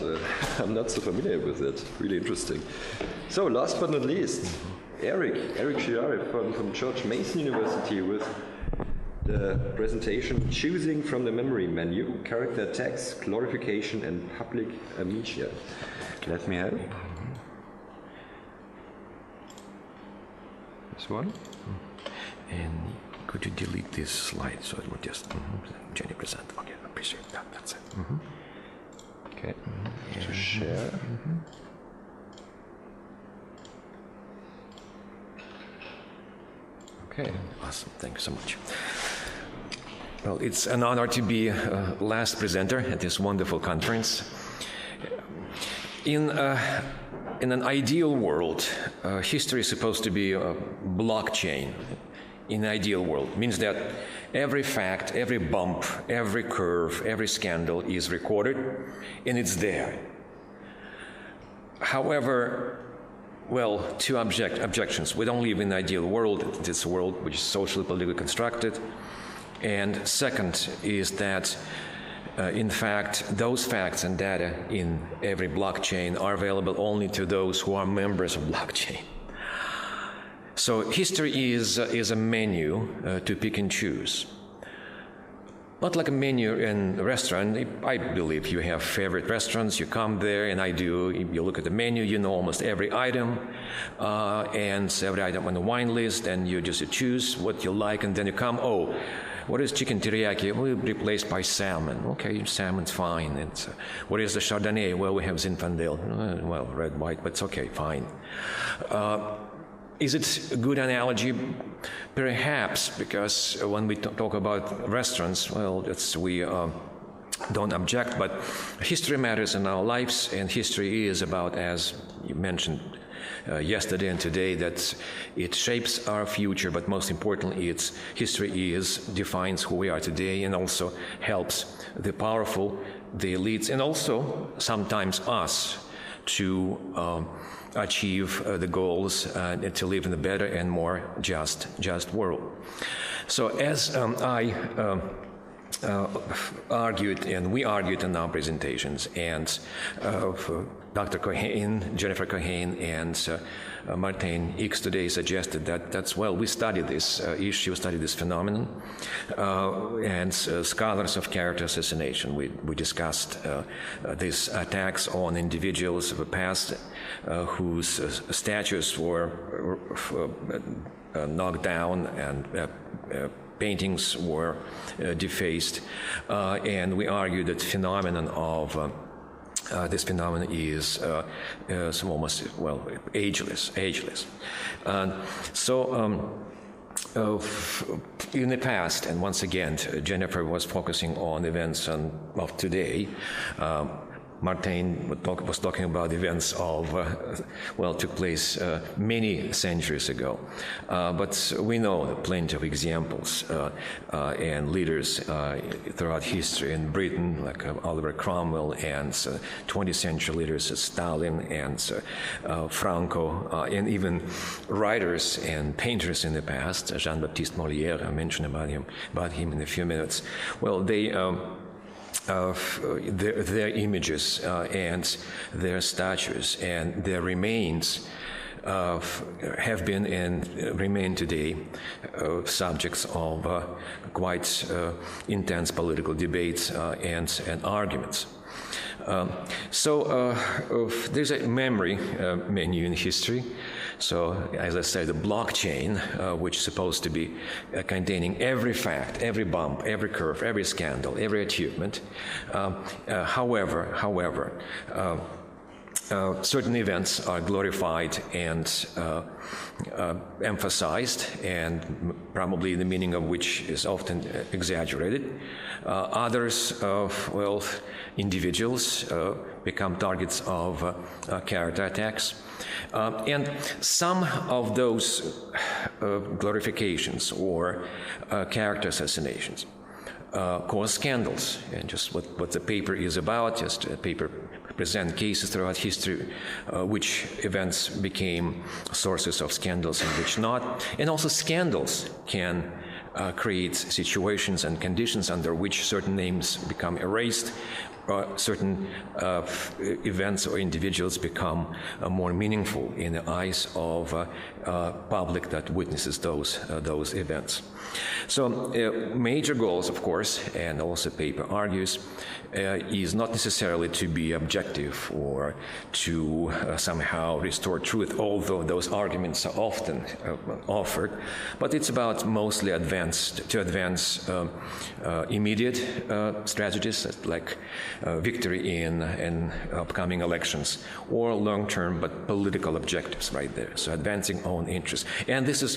I'm not so familiar with it. Really interesting. So, last but not least, Eric Shiraev from George Mason University with the presentation Choosing from the Memory Menu, Character Text, Glorification and Public Amnesia. Let me help. This one. And could you delete this slide so it would just Jennie present? Okay, I appreciate that. That's it. Okay. To share. Okay. Awesome. Thank you so much. Well, it's an honor to be last presenter at this wonderful conference. In an ideal world, history is supposed to be a blockchain. In an ideal world, means that every fact, every bump, every curve, every scandal is recorded, and it's there. However, well, two objections. We don't live in an ideal world. It's a world which is socially, politically constructed. And second is that, in fact, those facts and data in every blockchain are available only to those who are members of blockchain. So history is a menu to pick and choose. Not like a menu in a restaurant. I believe you have favorite restaurants, you come there, and I do. You look at the menu, you know almost every item, and every item on the wine list, and you just choose what you like, and then you come, oh, what is chicken teriyaki? Well, replaced by salmon. Okay, salmon's fine. It's, what is the Chardonnay? Well, we have Zinfandel. Well, red, white, but it's okay, fine. Is it a good analogy? Perhaps, because when we talk about restaurants, well, we don't object, but history matters in our lives, and history is about, as you mentioned yesterday and today, that it shapes our future, but most importantly, history defines who we are today and also helps the powerful, the elites, and also sometimes us to achieve the goals and to live in a better and more just world. So as I argued, and we argued in our presentations, and Dr. Keohane, Jennifer Keohane, and Martijn Icks today suggested that we studied this issue, studied this phenomenon, and scholars of character assassination, we discussed these attacks on individuals of the past whose statues were knocked down and paintings were defaced, and we argued that phenomenon of this phenomenon is almost, ageless. In the past, and once again, Jennifer was focusing on events of today. Martijn was talking about events took place many centuries ago. But we know plenty of examples and leaders throughout history in Britain, like Oliver Cromwell, and 20th century leaders, Stalin and Franco, and even writers and painters in the past, Jean-Baptiste Molière, I mentioned about him in a few minutes. Well, they their images and their statues and their remains have been and remain today subjects of quite intense political debates and arguments. There's a memory menu in history. So, as I said, the blockchain, which is supposed to be containing every fact, every bump, every curve, every scandal, every achievement. However, certain events are glorified and emphasized, and probably the meaning of which is often exaggerated. Others, individuals become targets of character attacks. And some of those glorifications or character assassinations cause scandals, and just what the paper is about, just a paper present cases throughout history, which events became sources of scandals and which not. And also scandals can create situations and conditions under which certain names become erased, certain events or individuals become more meaningful in the eyes of public that witnesses those events. So major goals, of course, and also paper argues, is not necessarily to be objective or to somehow restore truth, although those arguments are often offered, but it's about mostly to advance immediate strategies like victory in upcoming elections, or long-term but political objectives right there. So advancing own interests. And this is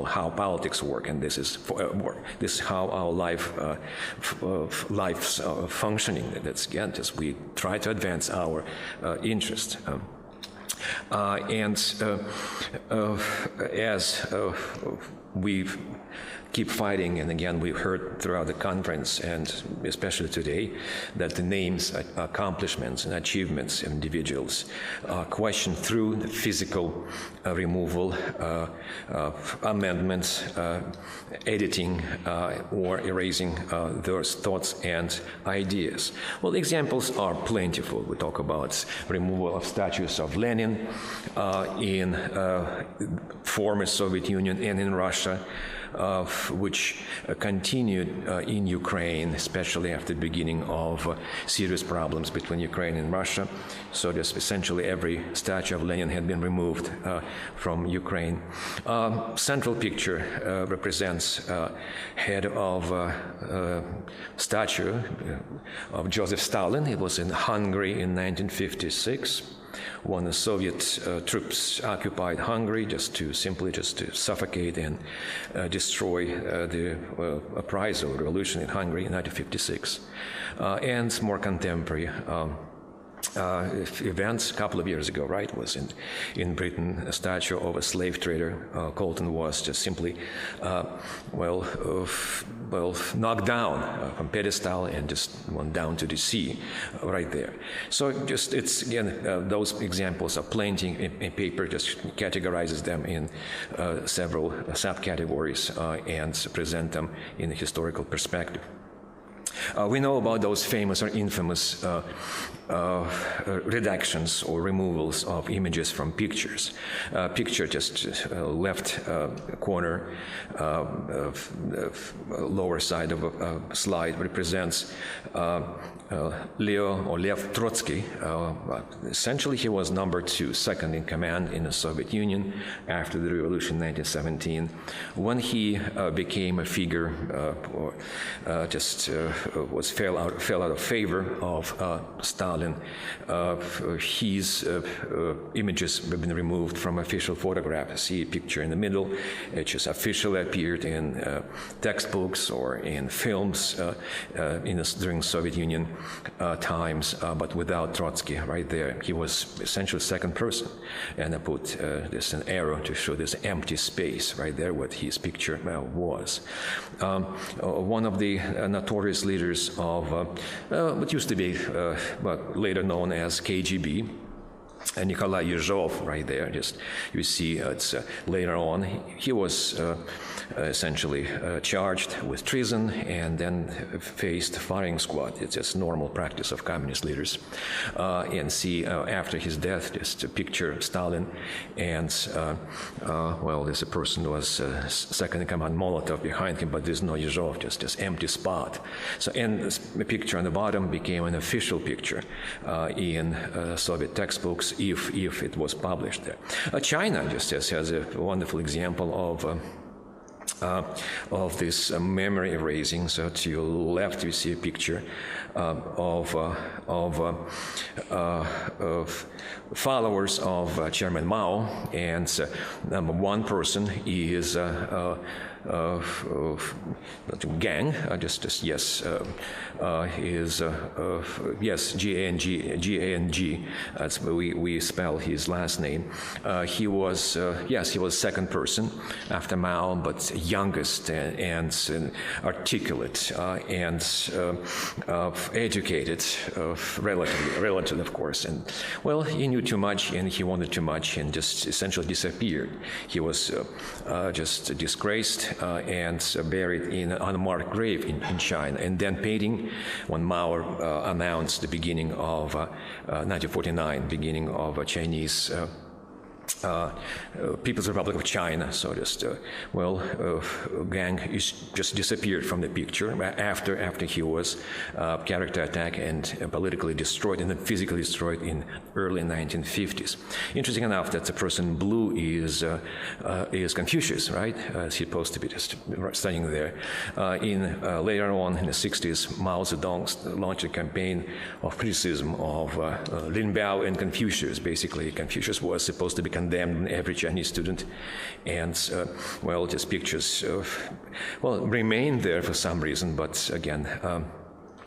how politics work, and this is how our life's functioning. That's again, just we try to advance our interests. As we keep fighting, and again we heard throughout the conference and especially today that the names, accomplishments and achievements of individuals are questioned through the physical removal, amendments, editing, or erasing those thoughts and ideas. Well, the examples are plentiful. We talk about removal of statues of Lenin in former Soviet Union and in Russia, which continued in Ukraine, especially after the beginning of serious problems between Ukraine and Russia. So just essentially every statue of Lenin had been removed from Ukraine. Central picture represents head of statue of Joseph Stalin. It was in Hungary in 1956. when the Soviet troops occupied Hungary just to suffocate and destroy the uprising or revolution in Hungary in 1956. And more contemporary events a couple of years ago, right, was in Britain a statue of a slave trader. Colton was just simply, knocked down from pedestal and just went down to the sea right there. So just it's, again, those examples are plenty in paper, just categorizes them in several subcategories and present them in a historical perspective. We know about those famous or infamous redactions or removals of images from pictures. Picture just left corner, lower side of a slide represents Leo or Lev Trotsky. Essentially, he was number 2, second in command in the Soviet Union after the revolution in 1917. When he became a figure, fell out of favor of Stalin, his images have been removed from official photographs. See a picture in the middle. It just officially appeared in textbooks or in films during Soviet Union times, but without Trotsky right there. He was essentially second person. And I put this an arrow to show this empty space right there, what his picture was. One of the notorious leaders of what used to be, but later known as KGB, Nikolai Yezhov, right there. Just you see, it's later on he was essentially charged with treason and then faced firing squad. It's just normal practice of communist leaders. And see after his death, just a picture of Stalin, and there's a person who was second in command, Molotov, behind him, but there's no Yezhov, just empty spot. So, and the picture on the bottom became an official picture in Soviet textbooks, if it was published there. China just has a wonderful example of this memory erasing. So to your left, you see a picture of followers of Chairman Mao, and one person is gang, G-A-N-G, that's we spell his last name. He was second person after Mao, but youngest and articulate and educated, relatively, of course. And well, he knew too much and he wanted too much and just essentially disappeared. He was just disgraced and buried in an unmarked grave in China. And then painting when Mao announced the beginning of 1949, beginning of a Chinese People's Republic of China. So just gang is just disappeared from the picture after he was character attack and politically destroyed and then physically destroyed in early 1950s. Interesting enough that the person in blue is Confucius, right? Supposed to be just standing there. Later on in the 60s, Mao Zedong launched a campaign of criticism of Lin Biao and Confucius. Basically, Confucius was supposed to be condemned every Chinese student, and just pictures remained there for some reason, but again,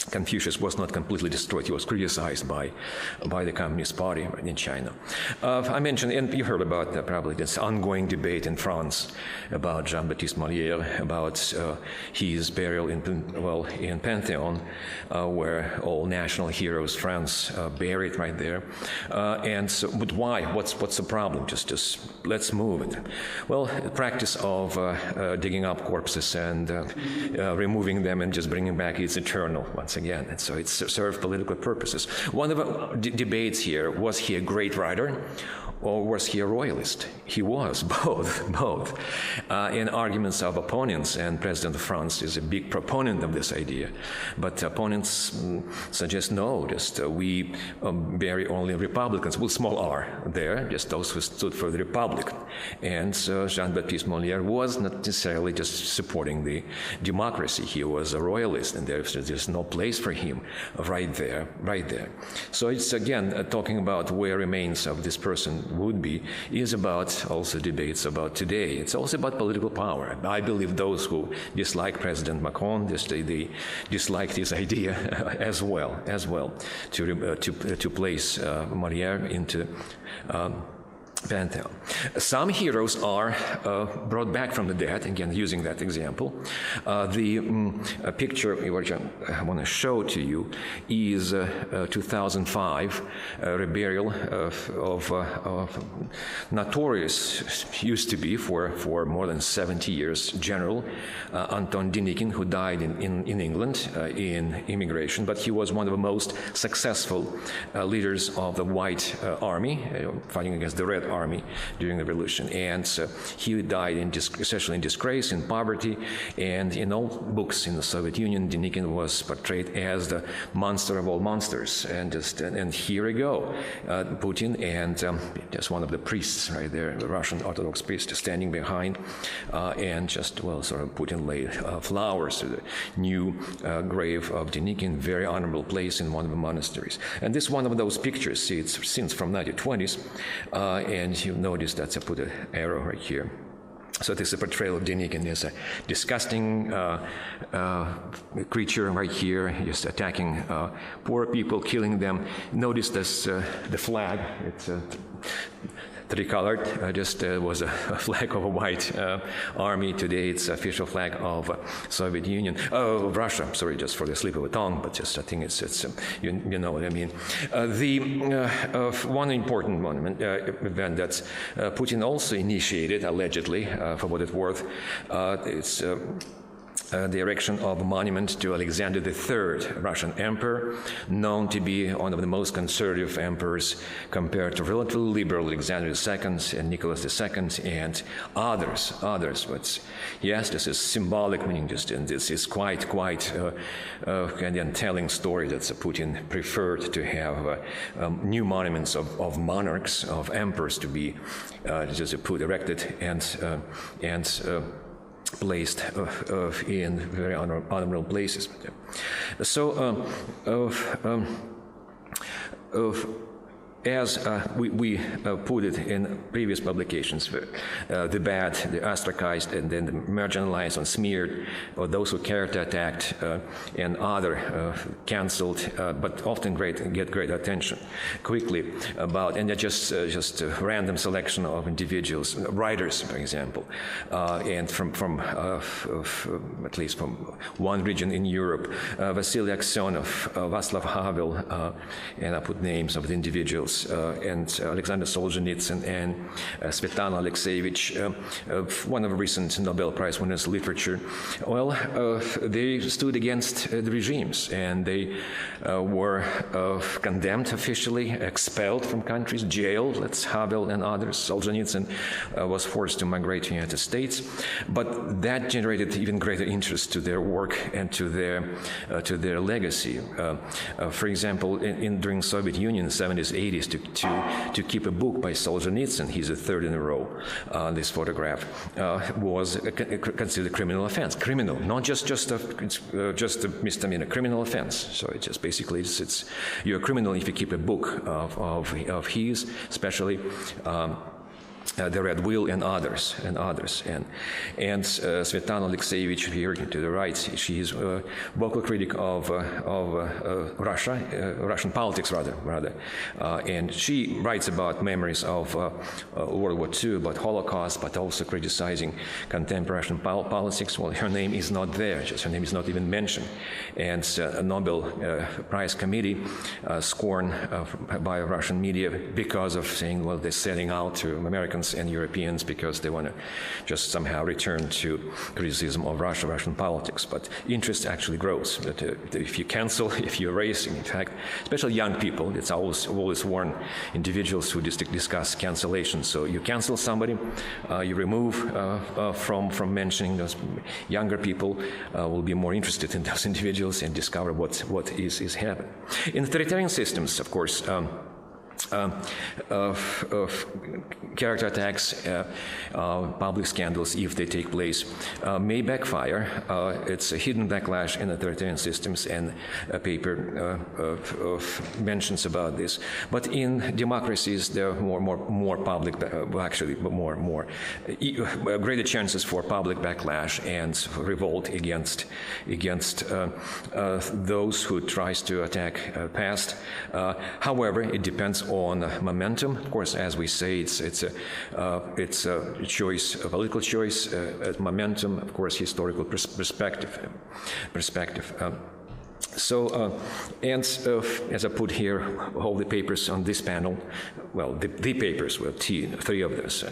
Confucius was not completely destroyed. He was criticized by the Communist Party in China. I mentioned, and you heard about probably this ongoing debate in France about Jean-Baptiste Molière, about his burial in Pantheon, where all national heroes, France, buried right there. And so, but why? What's the problem? Just let's move it. Well, the practice of digging up corpses and removing them and just bringing back is eternal. Once again, and so it served political purposes. One of the debates here, was he a great writer or was he a royalist? He was both. In arguments of opponents, and President of France is a big proponent of this idea, but opponents suggest no, just we bury only Republicans, with small r there, just those who stood for the Republic. And Jean-Baptiste Molière was not necessarily just supporting the democracy. He was a royalist, and there's no place place for him right there. So it's again talking about where remains of this person would be is about also debates about today. It's also about political power. I believe those who dislike President Macron, they disliked his idea as well to place Molière into pantheon. Some heroes are brought back from the dead, again using that example. The picture which I want to show to you is 2005 reburial of notorious, used to be for more than 70 years, General Anton Denikin, who died in England in immigration, but he was one of the most successful leaders of the White Army, fighting against the Red Army during the revolution, and he died essentially in disgrace, in poverty, and in all books in the Soviet Union, Denikin was portrayed as the monster of all monsters. And here we go, Putin and just one of the priests right there, the Russian Orthodox priest, standing behind, and just sort of Putin laid flowers to the new grave of Denikin, very honorable place in one of the monasteries. And this is one of those pictures. See, it's scenes from 1920s. And you notice that's I put an arrow right here. So this is a portrayal of Denikin as a disgusting creature right here, just attacking poor people, killing them. Notice this, the flag. It's tricolored, just was a flag of a white army. Today it's official flag of Soviet Union, of Russia. Sorry, just for the slip of a tongue, but just I think it's you know what I mean. One important monument event that Putin also initiated, allegedly, for what it's worth, it's the erection of a monument to Alexander III, Russian emperor, known to be one of the most conservative emperors compared to relatively liberal Alexander II and Nicholas II and others. But yes, this is symbolic meaning, and this is quite kind of telling story that Putin preferred to have new monuments of monarchs, of emperors to be put erected and placed in very honorable places. So, as we put it in previous publications, the bad, the ostracized, and then the marginalized and smeared, or those who character attacked, and other canceled, but often get great attention quickly about, and they're just a random selection of individuals, writers, for example, and from at least from one region in Europe, Vasily Aksyonov, Václav Havel, and I put names of the individuals. And Alexander Solzhenitsyn and Svetlana Alexeyevich, one of the recent Nobel Prize winners in literature. Well, they stood against the regimes, and they were condemned officially, expelled from countries, jailed. That's Havel and others. Solzhenitsyn was forced to migrate to the United States, but that generated even greater interest to their work and to their legacy. For example, during Soviet Union, 70s, 80s, to keep a book by Solzhenitsyn, he's the third in a row, this photograph, was considered a criminal offense. Criminal, not just a misdemeanor, criminal offense. So it's just basically, you're a criminal if you keep a book of his, especially the Red Wheel and others. And Svetlana Alexeyevich here to the right, she is a vocal critic of Russian politics rather, and she writes about memories of World War II, about Holocaust, but also criticizing contemporary Russian politics. Well, her name is not there; her name is not even mentioned, and a Nobel Prize committee scorned by Russian media because of saying, well, they're selling out to Americans and Europeans because they want to just somehow return to criticism of Russian politics. But interest actually grows. That if you cancel, if you erase, in fact, especially young people, it's always warn individuals who discuss cancellation. So you cancel somebody, you remove from mentioning those. Younger people will be more interested in those individuals and discover what is happening. In authoritarian systems, of course, of character attacks, public scandals, if they take place, may backfire. It's a hidden backlash in authoritarian systems, and a paper mentions about this. But in democracies, there are more public, greater chances for public backlash and revolt against those who tries to attack past. However, it depends on momentum. Of course, as we say, it's a choice, a political choice, momentum. Of course, historical perspective. As I put here, all the papers on this panel, well, the papers, well, three of those.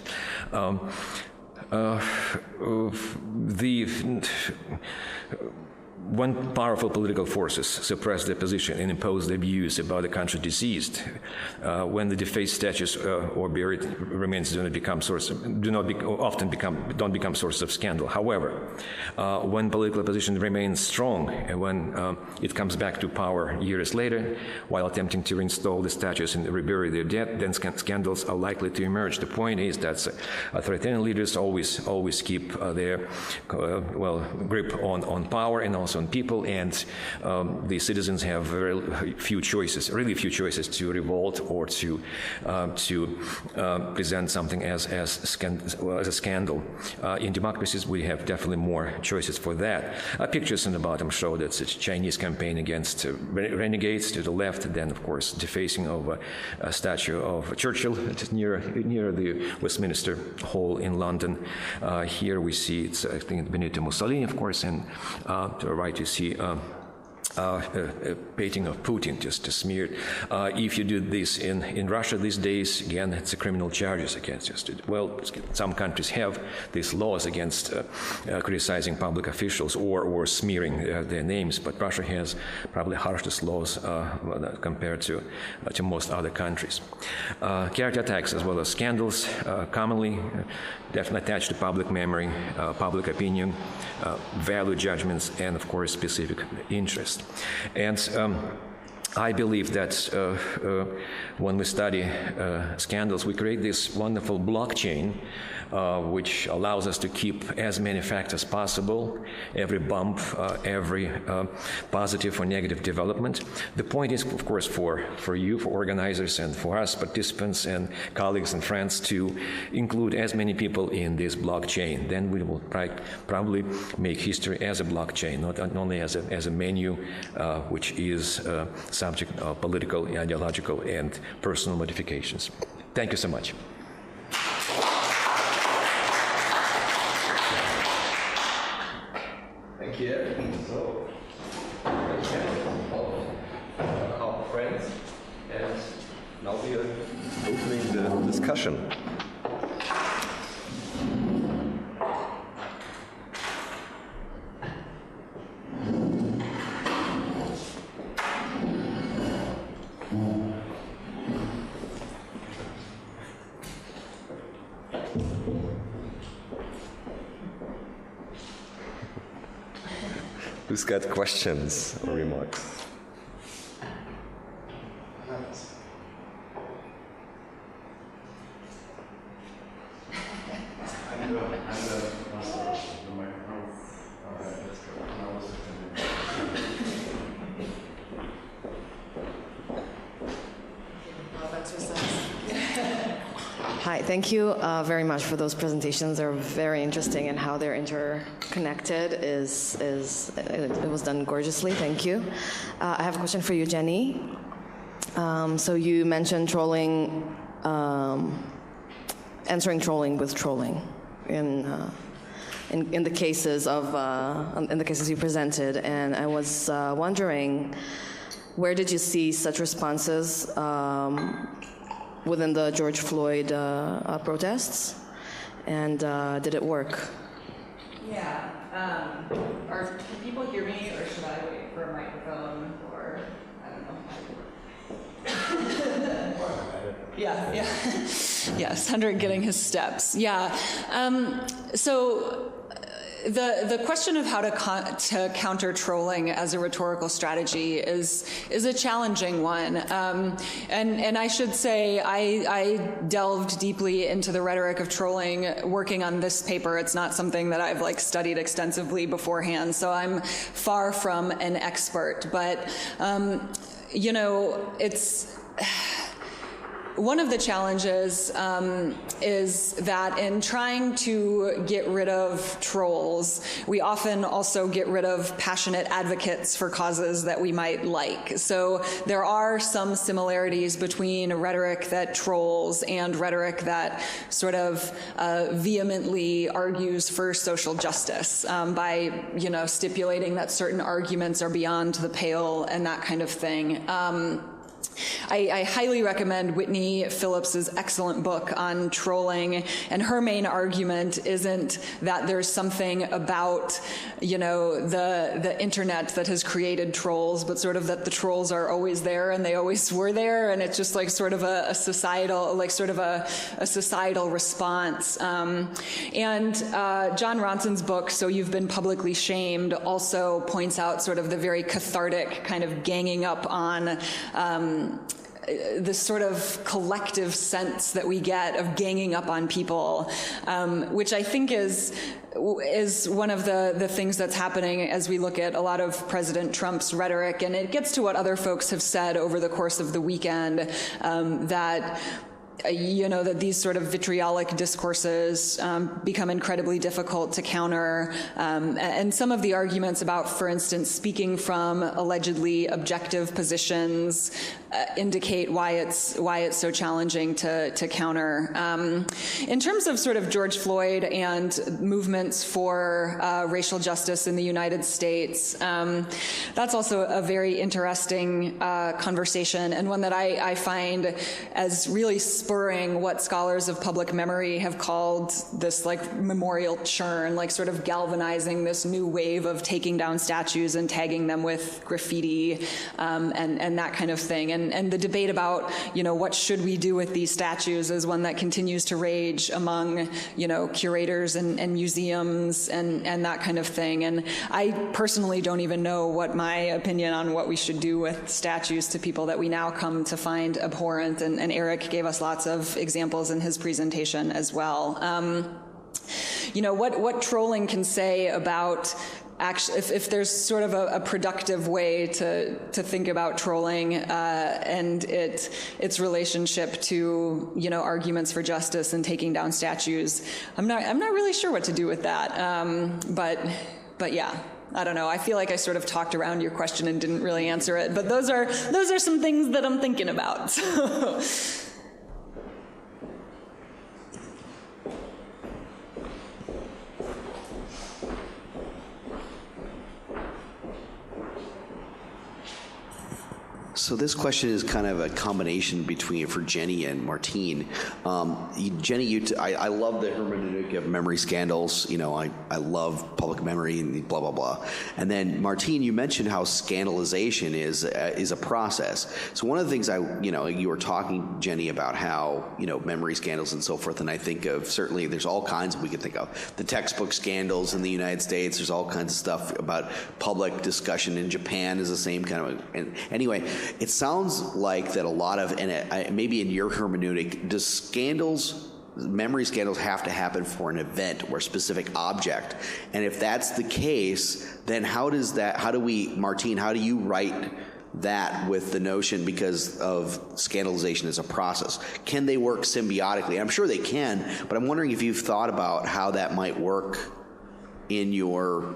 When powerful political forces suppress the opposition and impose their views about the country deceased, when the defaced statues or buried remains don't become sources of scandal. However, when political opposition remains strong and when it comes back to power years later, while attempting to reinstall the statues and rebury their dead, then scandals are likely to emerge. The point is that authoritarian leaders always keep their grip on power and also on people, and the citizens have very few choices, to revolt or to present something as a scandal. In democracies, we have definitely more choices for that. Pictures on the bottom show that it's a Chinese campaign against renegades to the left, then of course defacing of a statue of Churchill near the Westminster Hall in London. Here we see it's I think Benito Mussolini, of course, and to the right you see a painting of Putin, just smeared. If you do this in Russia these days, again, it's a criminal charges against you. Well, some countries have these laws against criticizing public officials or smearing their names, but Russia has probably harshest laws compared to most other countries. Character attacks as well as scandals commonly definitely attached to public memory, public opinion, value judgments, and of course specific interest. And I believe that when we study scandals, we create this wonderful blockchain which allows us to keep as many facts as possible, every bump, every positive or negative development. The point is, of course, for you, for organizers, and for us, participants and colleagues and friends, to include as many people in this blockchain. Then we will probably make history as a blockchain, not only as a menu, which is subject of political, ideological, and personal modifications. Thank you so much. Thank you. So, our friends, and now we are opening the discussion. Who's got questions or remarks? Hi, thank you very much for those presentations. They're very interesting, and how they're interconnected it was done gorgeously. Thank you. I have a question for you, Jennie. So you mentioned trolling, answering trolling with trolling in the cases you presented, and I was wondering, where did you see such responses within the George Floyd protests, and did it work? Yeah. Can people hear me, or should I wait for a microphone, or I don't know? Yeah. Yes, Hendrik getting his steps. Yeah. So The question of how to counter trolling as a rhetorical strategy is a challenging one, and I should say I delved deeply into the rhetoric of trolling working on this paper. It's not something that I've studied extensively beforehand, so I'm far from an expert. But it's. One of the challenges is that in trying to get rid of trolls, we often also get rid of passionate advocates for causes that we might like. So there are some similarities between rhetoric that trolls and rhetoric that sort of vehemently argues for social justice by, stipulating that certain arguments are beyond the pale and that kind of thing. I highly recommend Whitney Phillips's excellent book on trolling, and her main argument isn't that there's something about, the internet that has created trolls, but sort of that the trolls are always there and they always were there, and it's just sort of a societal, a societal response. And John Ronson's book, So You've Been Publicly Shamed, also points out sort of the very cathartic kind of ganging up on this sort of collective sense that we get of ganging up on people, which I think is one of the things that's happening as we look at a lot of President Trump's rhetoric. And it gets to what other folks have said over the course of the weekend, that that these sort of vitriolic discourses become incredibly difficult to counter. And some of the arguments about, for instance, speaking from allegedly objective positions indicate why it's so challenging to counter. In terms of sort of George Floyd and movements for racial justice in the United States, that's also a very interesting conversation, and one that I find as really spurring what scholars of public memory have called this memorial churn, sort of galvanizing this new wave of taking down statues and tagging them with graffiti, and that kind of thing. And the debate about, what should we do with these statues is one that continues to rage among, curators and museums and that kind of thing. And I personally don't even know what my opinion on what we should do with statues to people that we now come to find abhorrent. And Eric gave us lots of examples in his presentation as well. What trolling can say about actually, if there's sort of a productive way to think about trolling and its relationship to arguments for justice and taking down statues, I'm not really sure what to do with that. But yeah. I don't know. I feel like I sort of talked around your question and didn't really answer it, but those are some things that I'm thinking about. So this question is kind of a combination for Jennie and Martijn. Jennie, I love the hermeneutic of memory scandals. I love public memory and blah, blah, blah. And then Martijn, you mentioned how scandalization is a process. So one of the things you were talking, Jennie, about how, memory scandals and so forth, and I think of, certainly there's all kinds we could think of. The textbook scandals in the United States, there's all kinds of stuff about public discussion in Japan is the same kind of, and anyway, it sounds like that a lot of, and maybe in your hermeneutic, does memory scandals have to happen for an event or a specific object? And if that's the case, then Martijn, how do you write that with the notion, because of scandalization as a process? Can they work symbiotically? I'm sure they can, but I'm wondering if you've thought about how that might work in your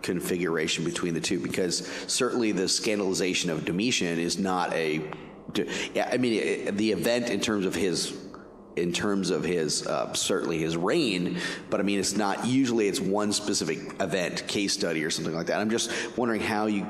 configuration between the two, because certainly the scandalization of Domitian is not the event in terms of his certainly his reign, but it's not, usually it's one specific event, case study or something like that. I'm just wondering how you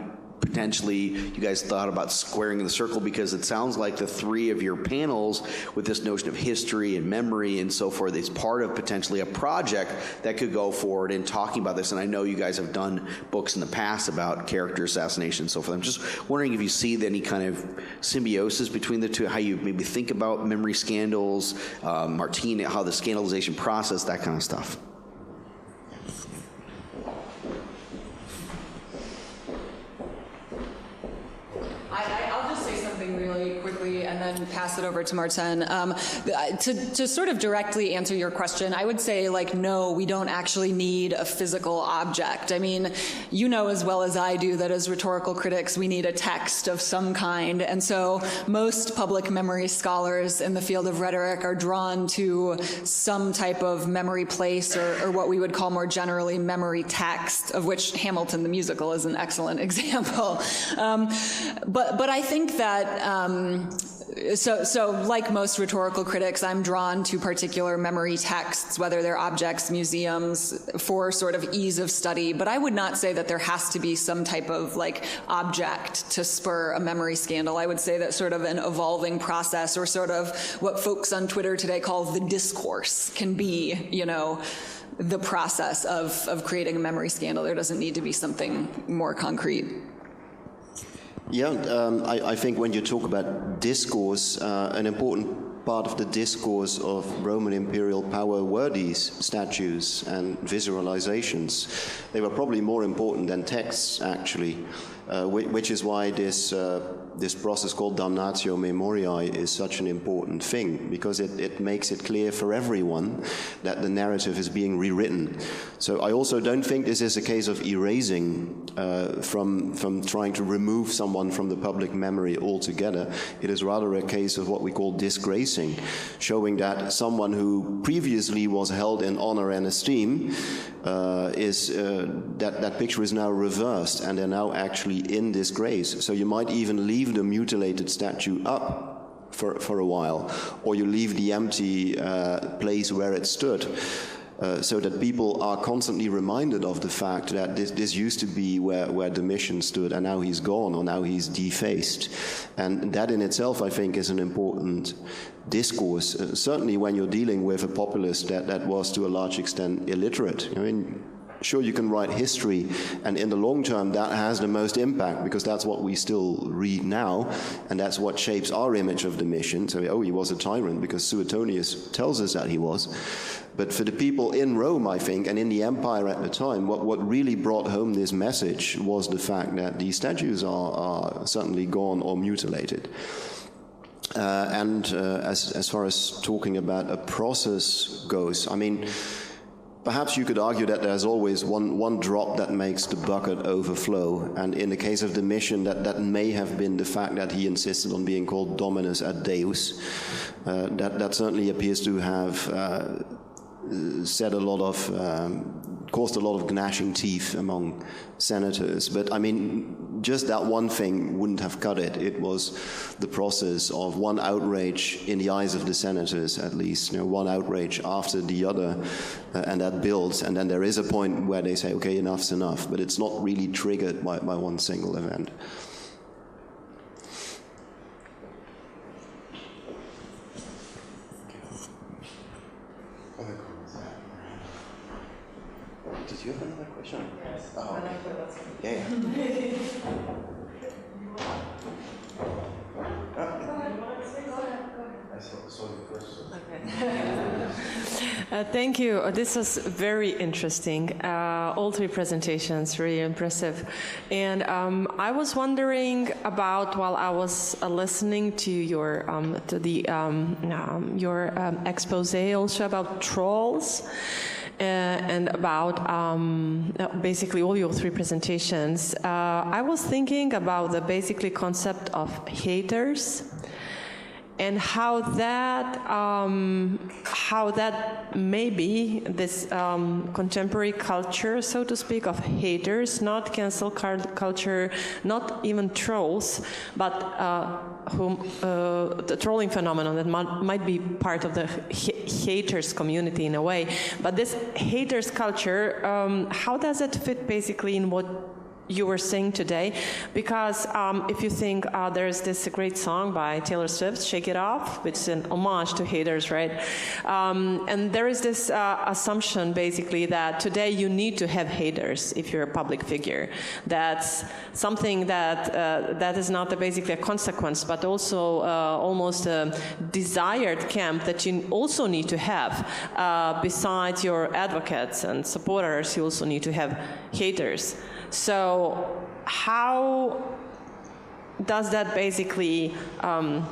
guys thought about squaring the circle, because it sounds like the three of your panels with this notion of history and memory and so forth is part of potentially a project that could go forward in talking about this. And I know you guys have done books in the past about character assassination and so forth. I'm just wondering if you see any kind of symbiosis between the two, how you maybe think about memory scandals, Martijn, how the scandalization process, that kind of stuff. pass it over to Martijn. To sort of directly answer your question, I would say, like, no, we don't actually need a physical object. I mean, you know as well as I do that as rhetorical critics, we need a text of some kind. And so most public memory scholars in the field of rhetoric are drawn to some type of memory place or what we would call more generally memory text, of which Hamilton the musical is an excellent example. But I think that, so like most rhetorical critics, I'm drawn to particular memory texts, whether they're objects, museums, for sort of ease of study. But I would not say that there has to be some type of like object to spur a memory scandal. I would say that sort of an evolving process, or sort of what folks on Twitter today call the discourse, can be, you know, the process of creating a memory scandal. There doesn't need to be something more concrete. Yeah, I think when you talk about discourse, an important part of the discourse of Roman imperial power were these statues and visualizations. They were probably more important than texts, actually, which is why this process called damnatio memoriae is such an important thing, because it makes it clear for everyone that the narrative is being rewritten. So I also don't think this is a case of erasing from trying to remove someone from the public memory altogether. It is rather a case of what we call disgracing, showing that someone who previously was held in honor and esteem that picture is now reversed, and they're now actually in disgrace. So you might even leave the mutilated statue up for a while, or you leave the empty place where it stood, so that people are constantly reminded of the fact that this used to be where Domitian stood, and now he's gone, or now he's defaced. And that in itself, I think, is an important discourse, certainly when you're dealing with a populace that was to a large extent illiterate. I mean, sure, you can write history, and in the long term that has the most impact, because that's what we still read now, and that's what shapes our image of Domitian. So, oh, he was a tyrant because Suetonius tells us that he was. But for the people in Rome, I think, and in the empire at the time, what really brought home this message was the fact that these statues are certainly gone or mutilated. As far as talking about a process goes, I mean, perhaps you could argue that there's always one drop that makes the bucket overflow, and in the case of Domitian, that may have been the fact that he insisted on being called Dominus ad Deus. That certainly appears to have caused a lot of gnashing teeth among senators. But I mean, just that one thing wouldn't have cut it. It was the process of one outrage in the eyes of the senators, at least, you know, one outrage after the other, and that builds. And then there is a point where they say, okay, enough's enough. But it's not really triggered by one single event. Did you have another question? Yes. Oh, okay. Yeah. Thank you. This was very interesting. All three presentations, really impressive. And I was wondering about, while I was listening to your expose also about trolls, and about basically all your three presentations, I was thinking about the basically concept of haters, and how that maybe this contemporary culture, so to speak, of haters, not cancel culture, not even trolls, but the trolling phenomenon that might be part of the haters community in a way. But this haters culture, how does it fit basically in what you were saying today? Because if you think there's this great song by Taylor Swift, Shake It Off, which is an homage to haters, right? And there is this assumption basically that today you need to have haters if you're a public figure. That's something that is not basically a consequence, but also almost a desired camp that you also need to have. Besides your advocates and supporters, you also need to have haters. So how does that basically, can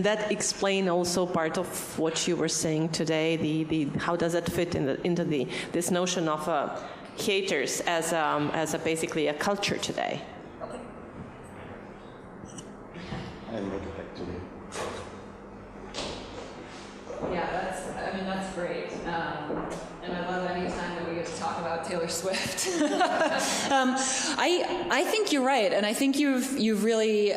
that explain also part of what you were saying today? How does that fit into this notion of haters as basically a culture today? Yeah, that's great. And I love any time that we get to talk about Taylor Swift. I think you're right, and I think you've really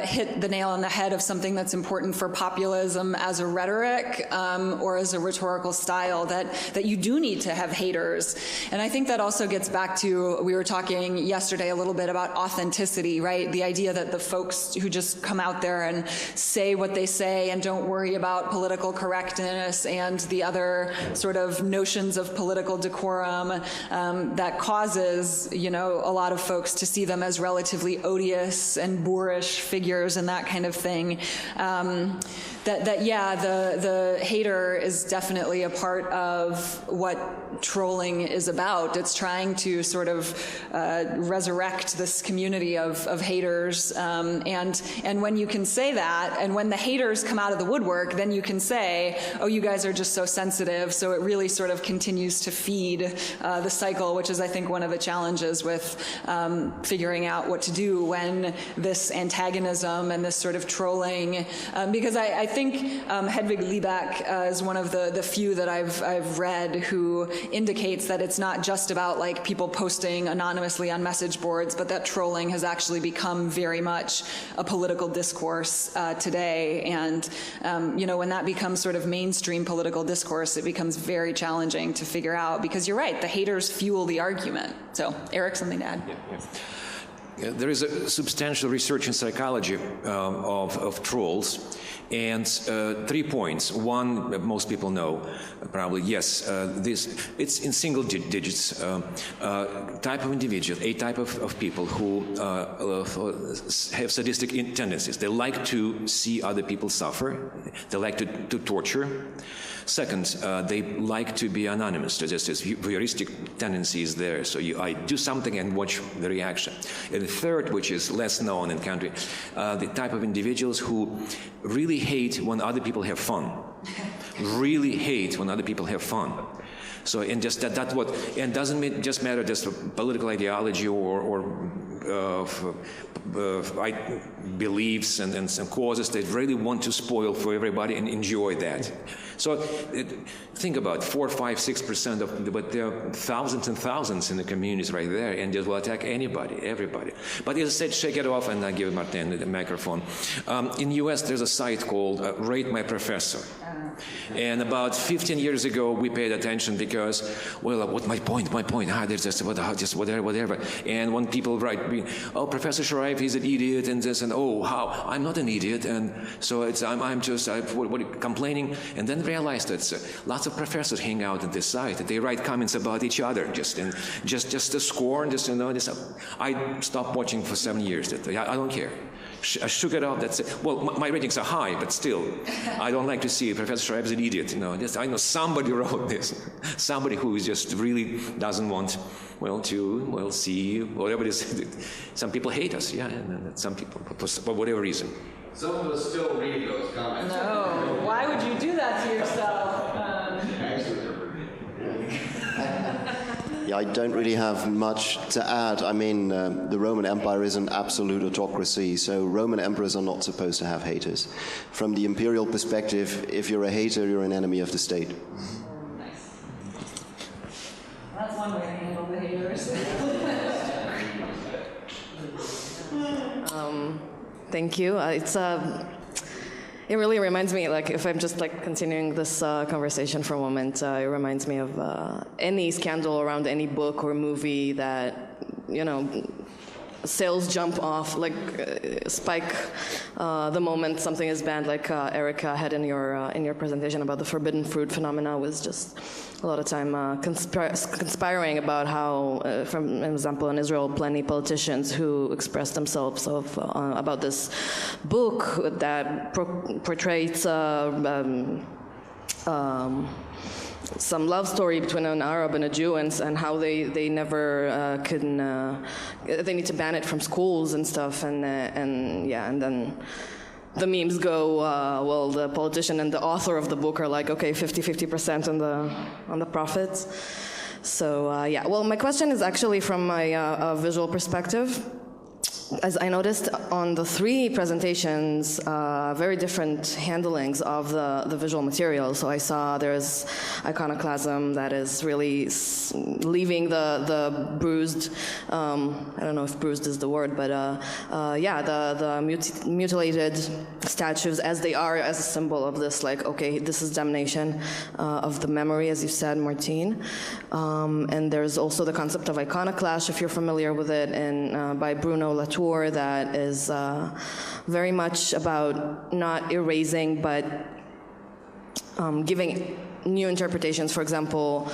hit the nail on the head of something that's important for populism as a rhetoric or as a rhetorical style, that you do need to have haters. And I think that also gets back to, we were talking yesterday a little bit about authenticity, right? The idea that the folks who just come out there and say what they say and don't worry about political correctness and the other sort of notions of political decorum that causes, a lot of folks to see them as relatively odious and boorish figures and that kind of thing. The hater is definitely a part of what trolling is about. It's trying to sort of resurrect this community of haters, and when you can say that, and when the haters come out of the woodwork, then you can say, oh, you guys are just so sensitive. So it really sort of continues to feed the cycle, which is, I think, one of the challenges with figuring out what to do when this antagonism and this sort of trolling, because I think Hedwig Liebeck is one of the few that I've read who indicates that it's not just about like people posting anonymously on message boards, but that trolling has actually become very much a political discourse today. And when that becomes sort of mainstream political discourse, it becomes very challenging to figure out, because you're right, the haters fuel the argument. So, Eric, something to add? Yeah. There is a substantial research in psychology of trolls, and 3 points. One, most people know, probably, yes, it's in single digits. Type of individual, a type of people who have sadistic tendencies. They like to see other people suffer. They like to torture. Second, they like to be anonymous. So just this voyeuristic tendency is there. So I do something and watch the reaction. And the third, which is less known in country, the type of individuals who really hate when other people have fun. Really hate when other people have fun. So, and just that's what, and doesn't just matter just political ideology or beliefs and causes. They really want to spoil for everybody and enjoy that. So think about 4, 5, 6% but there are thousands and thousands in the communities right there, and they will attack anybody, everybody. But as I said, shake it off, and I give Martijn the microphone. In the US, there's a site called Rate My Professor. And about 15 years ago, we paid attention because, well, what's my point? There's just whatever. And when people write, oh, Professor Shiraev, he's an idiot, and this, and oh, how? I'm not an idiot, and so I'm just complaining, and then realized that lots of professors hang out at this site. They write comments about each other, just to scorn, I stopped watching for 7 years. I don't care. I shook it off. That's it. Well, my ratings are high, but still, I don't like to see Professor Shiraev as an idiot. I know somebody wrote this. Somebody who just really doesn't want, to see whatever it is. Some people hate us, yeah, and some people for whatever reason. Some of us still read those comments. No, why would you do that to yourself? Yeah, I don't really have much to add. I mean, the Roman Empire is an absolute autocracy, so Roman emperors are not supposed to have haters. From the imperial perspective, if you're a hater, you're an enemy of the state. Nice. That's one way to handle the haters. Thank you. It really reminds me, like, if I'm just continuing this conversation for a moment, it reminds me of any scandal around any book or movie that, sales jump off, spike the moment something is banned, like Erica had in your presentation about the forbidden fruit phenomena, was just a lot of time conspiring about how, for example, in Israel, plenty politicians who expressed themselves about this book that portrays some love story between an Arab and a Jew, and how they never they need to ban it from schools and stuff, and then the memes go, well, the politician and the author of the book are like, okay, 50% on the profits. So yeah, well, my question is actually from my visual perspective. As I noticed on the three presentations, very different handlings of the visual material. So I saw there's iconoclasm that is really leaving the bruised, I don't know if bruised is the word, but yeah, the mutilated statues as they are, as a symbol of this, like, okay, this is damnation of the memory, as you said, Martijn. And there's also the concept of iconoclash, if you're familiar with it, and by Bruno Latour, that is very much about not erasing, but giving new interpretations, for example,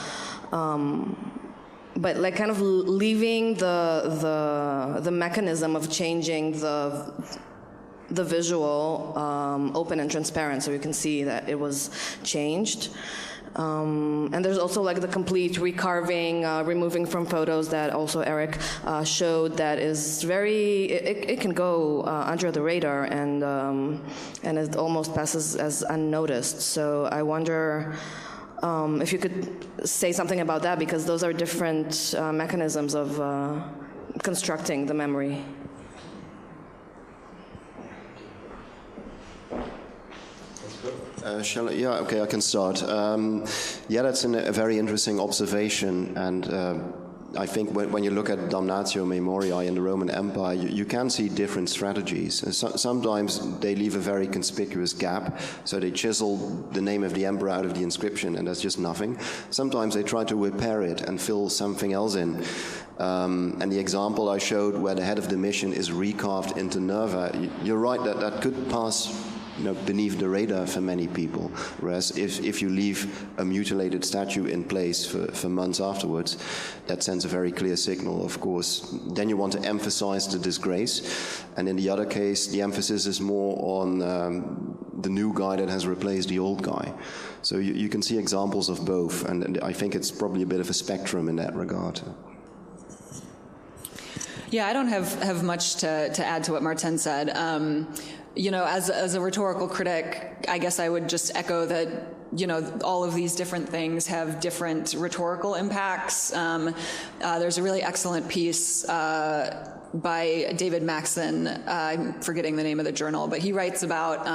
but like kind of leaving the mechanism of changing the visual open and transparent, so you can see that it was changed. And there's also like the complete recarving, removing from photos that also Eric showed, that is very, it can go under the radar, and it almost passes as unnoticed. So I wonder if you could say something about that, because those are different mechanisms of constructing the memory. Yeah, okay, I can start. Yeah, that's a very interesting observation, and I think when you look at damnatio memoriae in the Roman Empire, you can see different strategies. Sometimes they leave a very conspicuous gap, so they chisel the name of the emperor out of the inscription, and that's just nothing. Sometimes they try to repair it and fill something else in. And the example I showed where the head of the mission is recarved into Nerva, you're right that could pass beneath the radar for many people. Whereas if you leave a mutilated statue in place for months afterwards, that sends a very clear signal, of course. Then you want to emphasize the disgrace. And in the other case, the emphasis is more on the new guy that has replaced the old guy. So you can see examples of both. And I think it's probably a bit of a spectrum in that regard. Yeah, I don't have much to add to what Martijn said. As a rhetorical critic, I guess I would just echo that, all of these different things have different rhetorical impacts. There's a really excellent piece by David Maxson, I'm forgetting the name of the journal, but he writes about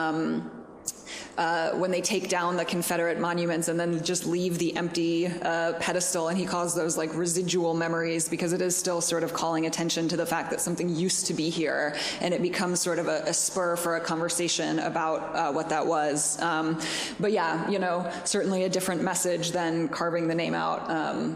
when they take down the Confederate monuments and then just leave the empty pedestal, and he calls those like residual memories, because it is still sort of calling attention to the fact that something used to be here, and it becomes sort of a spur for a conversation about what that was. But yeah, certainly a different message than carving the name out.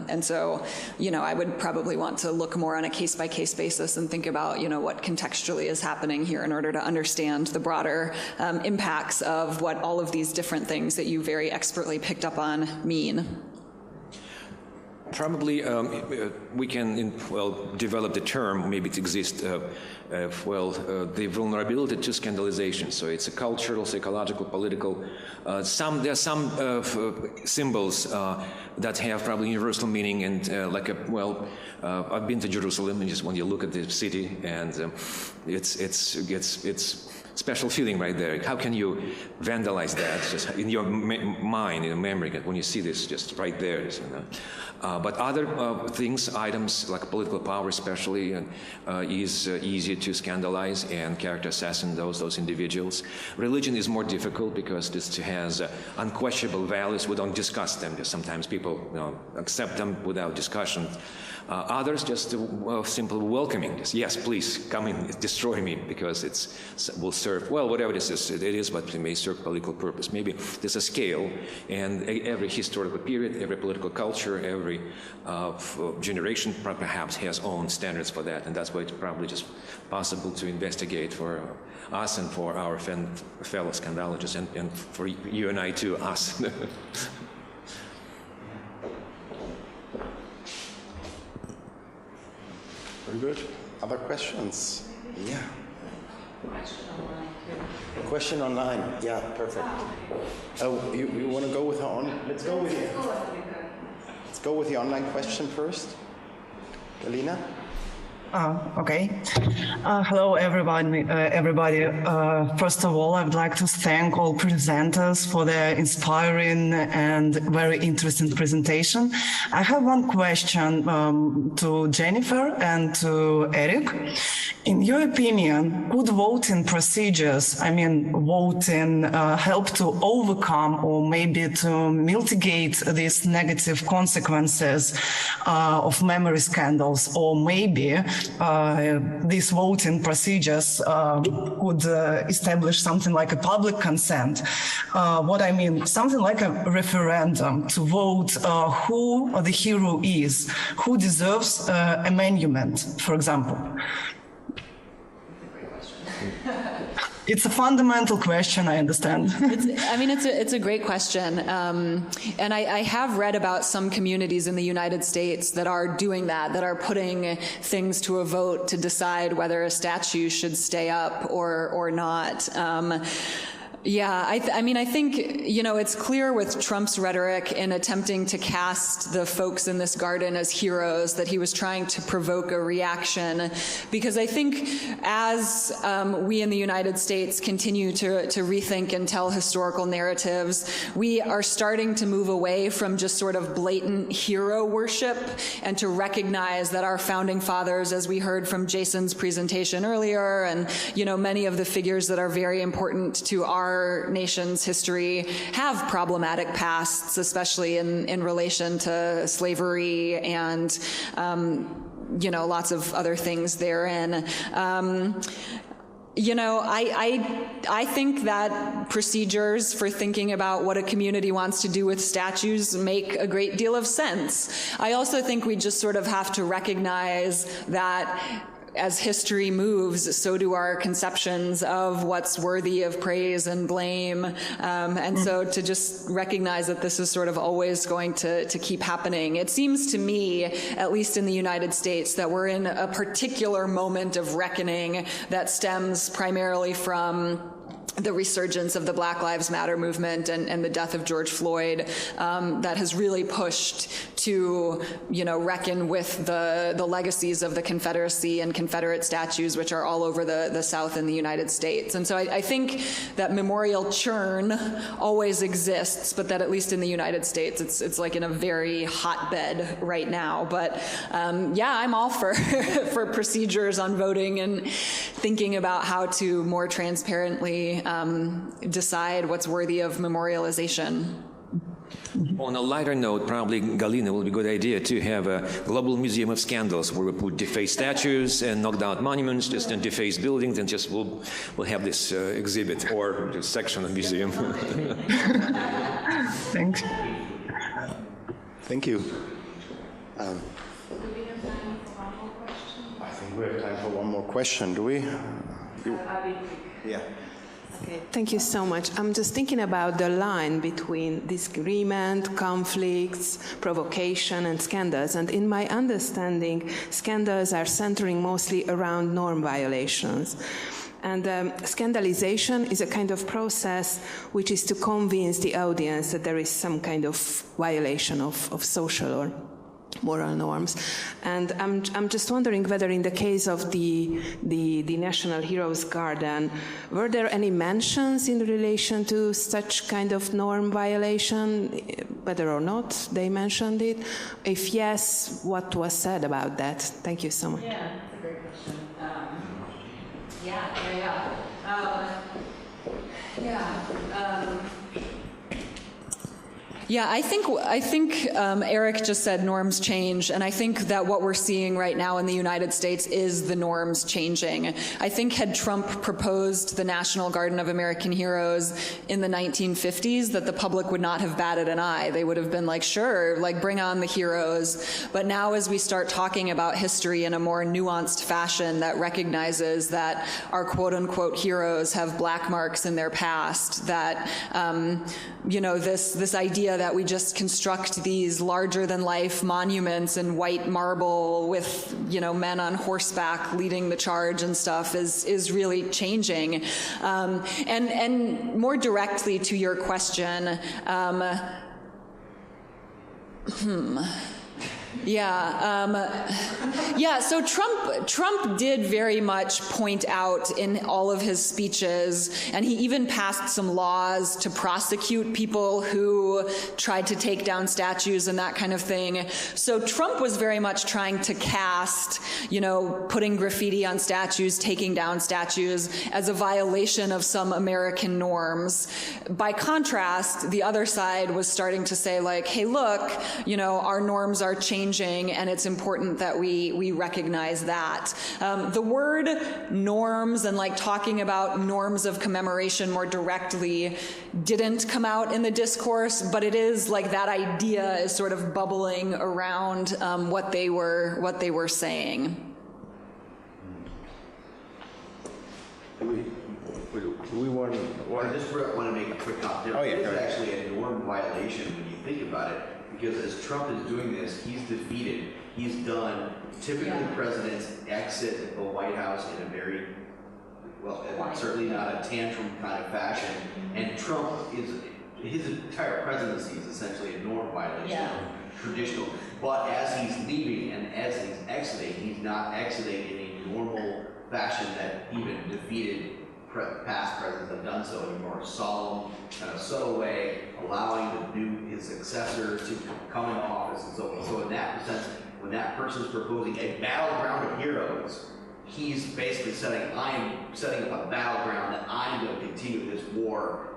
And so, I would probably want to look more on a case-by-case basis and think about, what contextually is happening here in order to understand the broader impacts of what all of these different things that you very expertly picked up on mean. Probably we can, develop the term, maybe it exists, the vulnerability to scandalization. So it's a cultural, psychological, political. There are some symbols that have probably universal meaning, and I've been to Jerusalem, and just when you look at the city, and it's special feeling right there. How can you vandalize that just in your mind, in your memory, when you see this just right there? But other things, items like political power especially, is easier to scandalize and character assassinate those individuals. Religion is more difficult because this has unquestionable values. We don't discuss them. Sometimes people accept them without discussion. Others just simply welcoming this. Yes, please come and destroy me, because it will serve, whatever it is, but it may serve political purpose. Maybe there's a scale, and every historical period, every political culture, every generation perhaps has own standards for that, and that's why it's probably just possible to investigate for us and for our fellow scandalogists, and for you and I too, us. Very good. Other questions? Yeah. Question online. Yeah, perfect. Oh, you want to go with her on? Let's go with the online question first. Galina? Okay. Hello, everybody. First of all, I would like to thank all presenters for their inspiring and very interesting presentation. I have one question to Jennifer and to Eric. In your opinion, could voting procedures, voting, help to overcome or maybe to mitigate these negative consequences of memory scandals, or maybe these voting procedures could establish something like a public consent? What I mean, something like a referendum to vote who the hero is, who deserves a monument, for example. It's a fundamental question, I understand. It's a great question. And I have read about some communities in the United States that are doing that are putting things to a vote to decide whether a statue should stay up or not. I think, it's clear with Trump's rhetoric in attempting to cast the folks in this garden as heroes that he was trying to provoke a reaction. Because I think as we in the United States continue to rethink and tell historical narratives, we are starting to move away from just sort of blatant hero worship and to recognize that our founding fathers, as we heard from Jason's presentation earlier, and, many of the figures that are very important to our nation's history have problematic pasts, especially in relation to slavery and, lots of other things therein. I think that procedures for thinking about what a community wants to do with statues make a great deal of sense. I also think we just sort of have to recognize that as history moves, so do our conceptions of what's worthy of praise and blame. And so to just recognize that this is sort of always going to keep happening. It seems to me, at least in the United States, that we're in a particular moment of reckoning that stems primarily from the resurgence of the Black Lives Matter movement and the death of George Floyd that has really pushed to, reckon with the legacies of the Confederacy and Confederate statues, which are all over the South in the United States. And so I think that memorial churn always exists, but that at least in the United States, it's like in a very hotbed right now. But I'm all for for procedures on voting and thinking about how to more transparently decide what's worthy of memorialization. On a lighter note, probably, Galina, will be a good idea to have a global museum of scandals where we put defaced statues and knocked out monuments, just and defaced buildings, and just we'll have this exhibit or this section of the museum. Thanks. Thank you. Do we have time for one more question? I think we have time for one more question, do we? Yeah. Okay, thank you so much. I'm just thinking about the line between disagreement, conflicts, provocation, and scandals. And in my understanding, scandals are centering mostly around norm violations. And scandalization is a kind of process which is to convince the audience that there is some kind of violation of social or moral norms. And I'm just wondering whether in the case of the National Heroes Garden, were there any mentions in relation to such kind of norm violation, whether or not they mentioned it? If yes, what was said about that? Thank you so much. Yeah, that's a great question. I think Eric just said norms change, and I think that what we're seeing right now in the United States is the norms changing. I think had Trump proposed the National Garden of American Heroes in the 1950s, that the public would not have batted an eye. They would have been like, sure, like bring on the heroes. But now as we start talking about history in a more nuanced fashion that recognizes that our quote-unquote heroes have black marks in their past, that, this idea idea that we just construct these larger-than-life monuments in white marble with, you know, men on horseback leading the charge and stuff is really changing. And more directly to your question, so Trump did very much point out in all of his speeches, and he even passed some laws to prosecute people who tried to take down statues and that kind of thing. So Trump was very much trying to cast, you know, putting graffiti on statues, taking down statues as a violation of some American norms. By contrast, the other side was starting to say, like, hey, look, you know, our norms are changing, and it's important that we recognize that. The word norms and like talking about norms of commemoration more directly didn't come out in the discourse, but it is like that idea is sort of bubbling around what they were saying. We want to. I just want to make a quick comment. It is actually a norm violation when you think about it, because as Trump is doing this, he's defeated. He's done. Typically, presidents exit the White House in a very, well, certainly not a tantrum kind of fashion. And Trump his entire presidency is essentially a norm violation, traditional. But as he's leaving and as he's exiting, he's not exiting in a normal fashion that even defeated past presidents have done so in a more solemn, kind of subtle way, allowing his successor to come into office and so on. So in that sense, when that person is proposing a battleground of heroes, he's basically I'm setting up a battleground that I'm going to continue this war,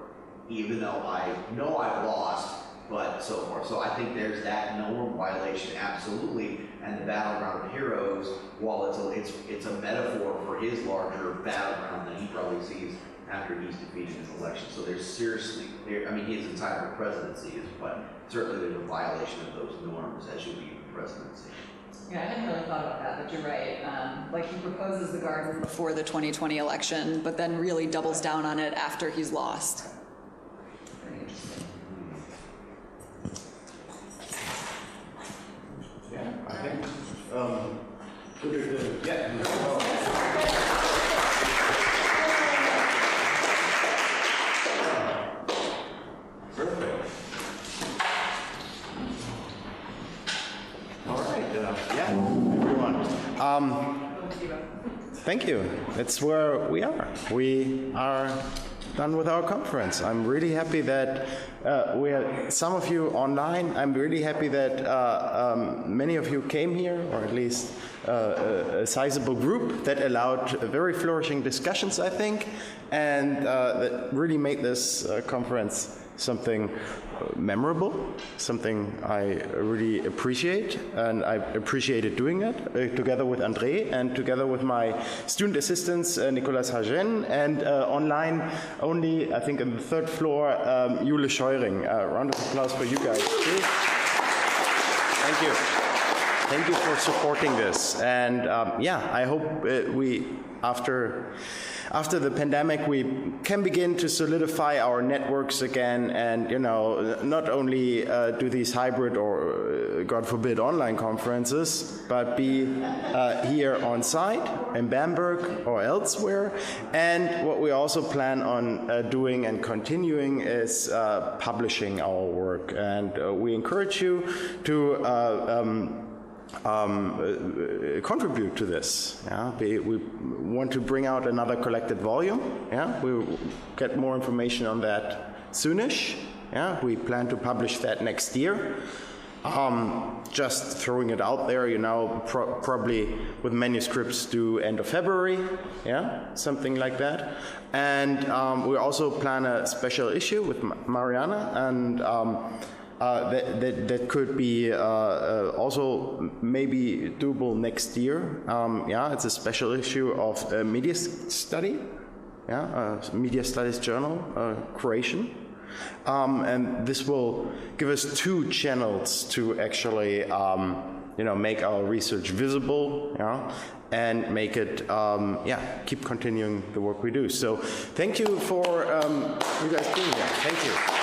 even though I know I've lost, but so forth. So I think there's that norm violation, absolutely, and the battleground of heroes, while it's a metaphor for his larger battleground that he probably sees after he's defeated his election. So there's seriously, I mean, his entire presidency is, but certainly there's a violation of those norms as you leave the presidency. Yeah, I hadn't really thought about that, but you're right. Like, he proposes the garden before the 2020 election, but then really doubles down on it after he's lost. Very interesting. Yeah, I think. Perfect. All right. Everyone. Thank you. That's where we are. We are done with our conference. I'm really happy that we have some of you online. I'm really happy that many of you came here, or at least a sizable group that allowed very flourishing discussions, I think, and that really made this conference something memorable, something I really appreciate, and I appreciated doing it together with André and together with my student assistants, Nicolas Hagen, and online only, I think, on the third floor, Jule Scheuring. Round of applause for you guys, please. Thank you. Thank you for supporting this. And I hope we, after the pandemic, we can begin to solidify our networks again, and not only do these hybrid or, God forbid, online conferences, but be here on site in Bamberg or elsewhere. And what we also plan on doing and continuing is publishing our work. And we encourage you to contribute to this. We want to bring out another collected volume. We'll get more information on that soonish. We plan to publish that next year. Just throwing it out there, probably with manuscripts due end of February, something like that. And we also plan a special issue with Mariana, and that could be also maybe doable next year. It's a special issue of a media study, a media studies journal, Croatian. And this will give us 2 channels to actually, make our research visible, and make it, keep continuing the work we do. So thank you for you guys being here. Thank you.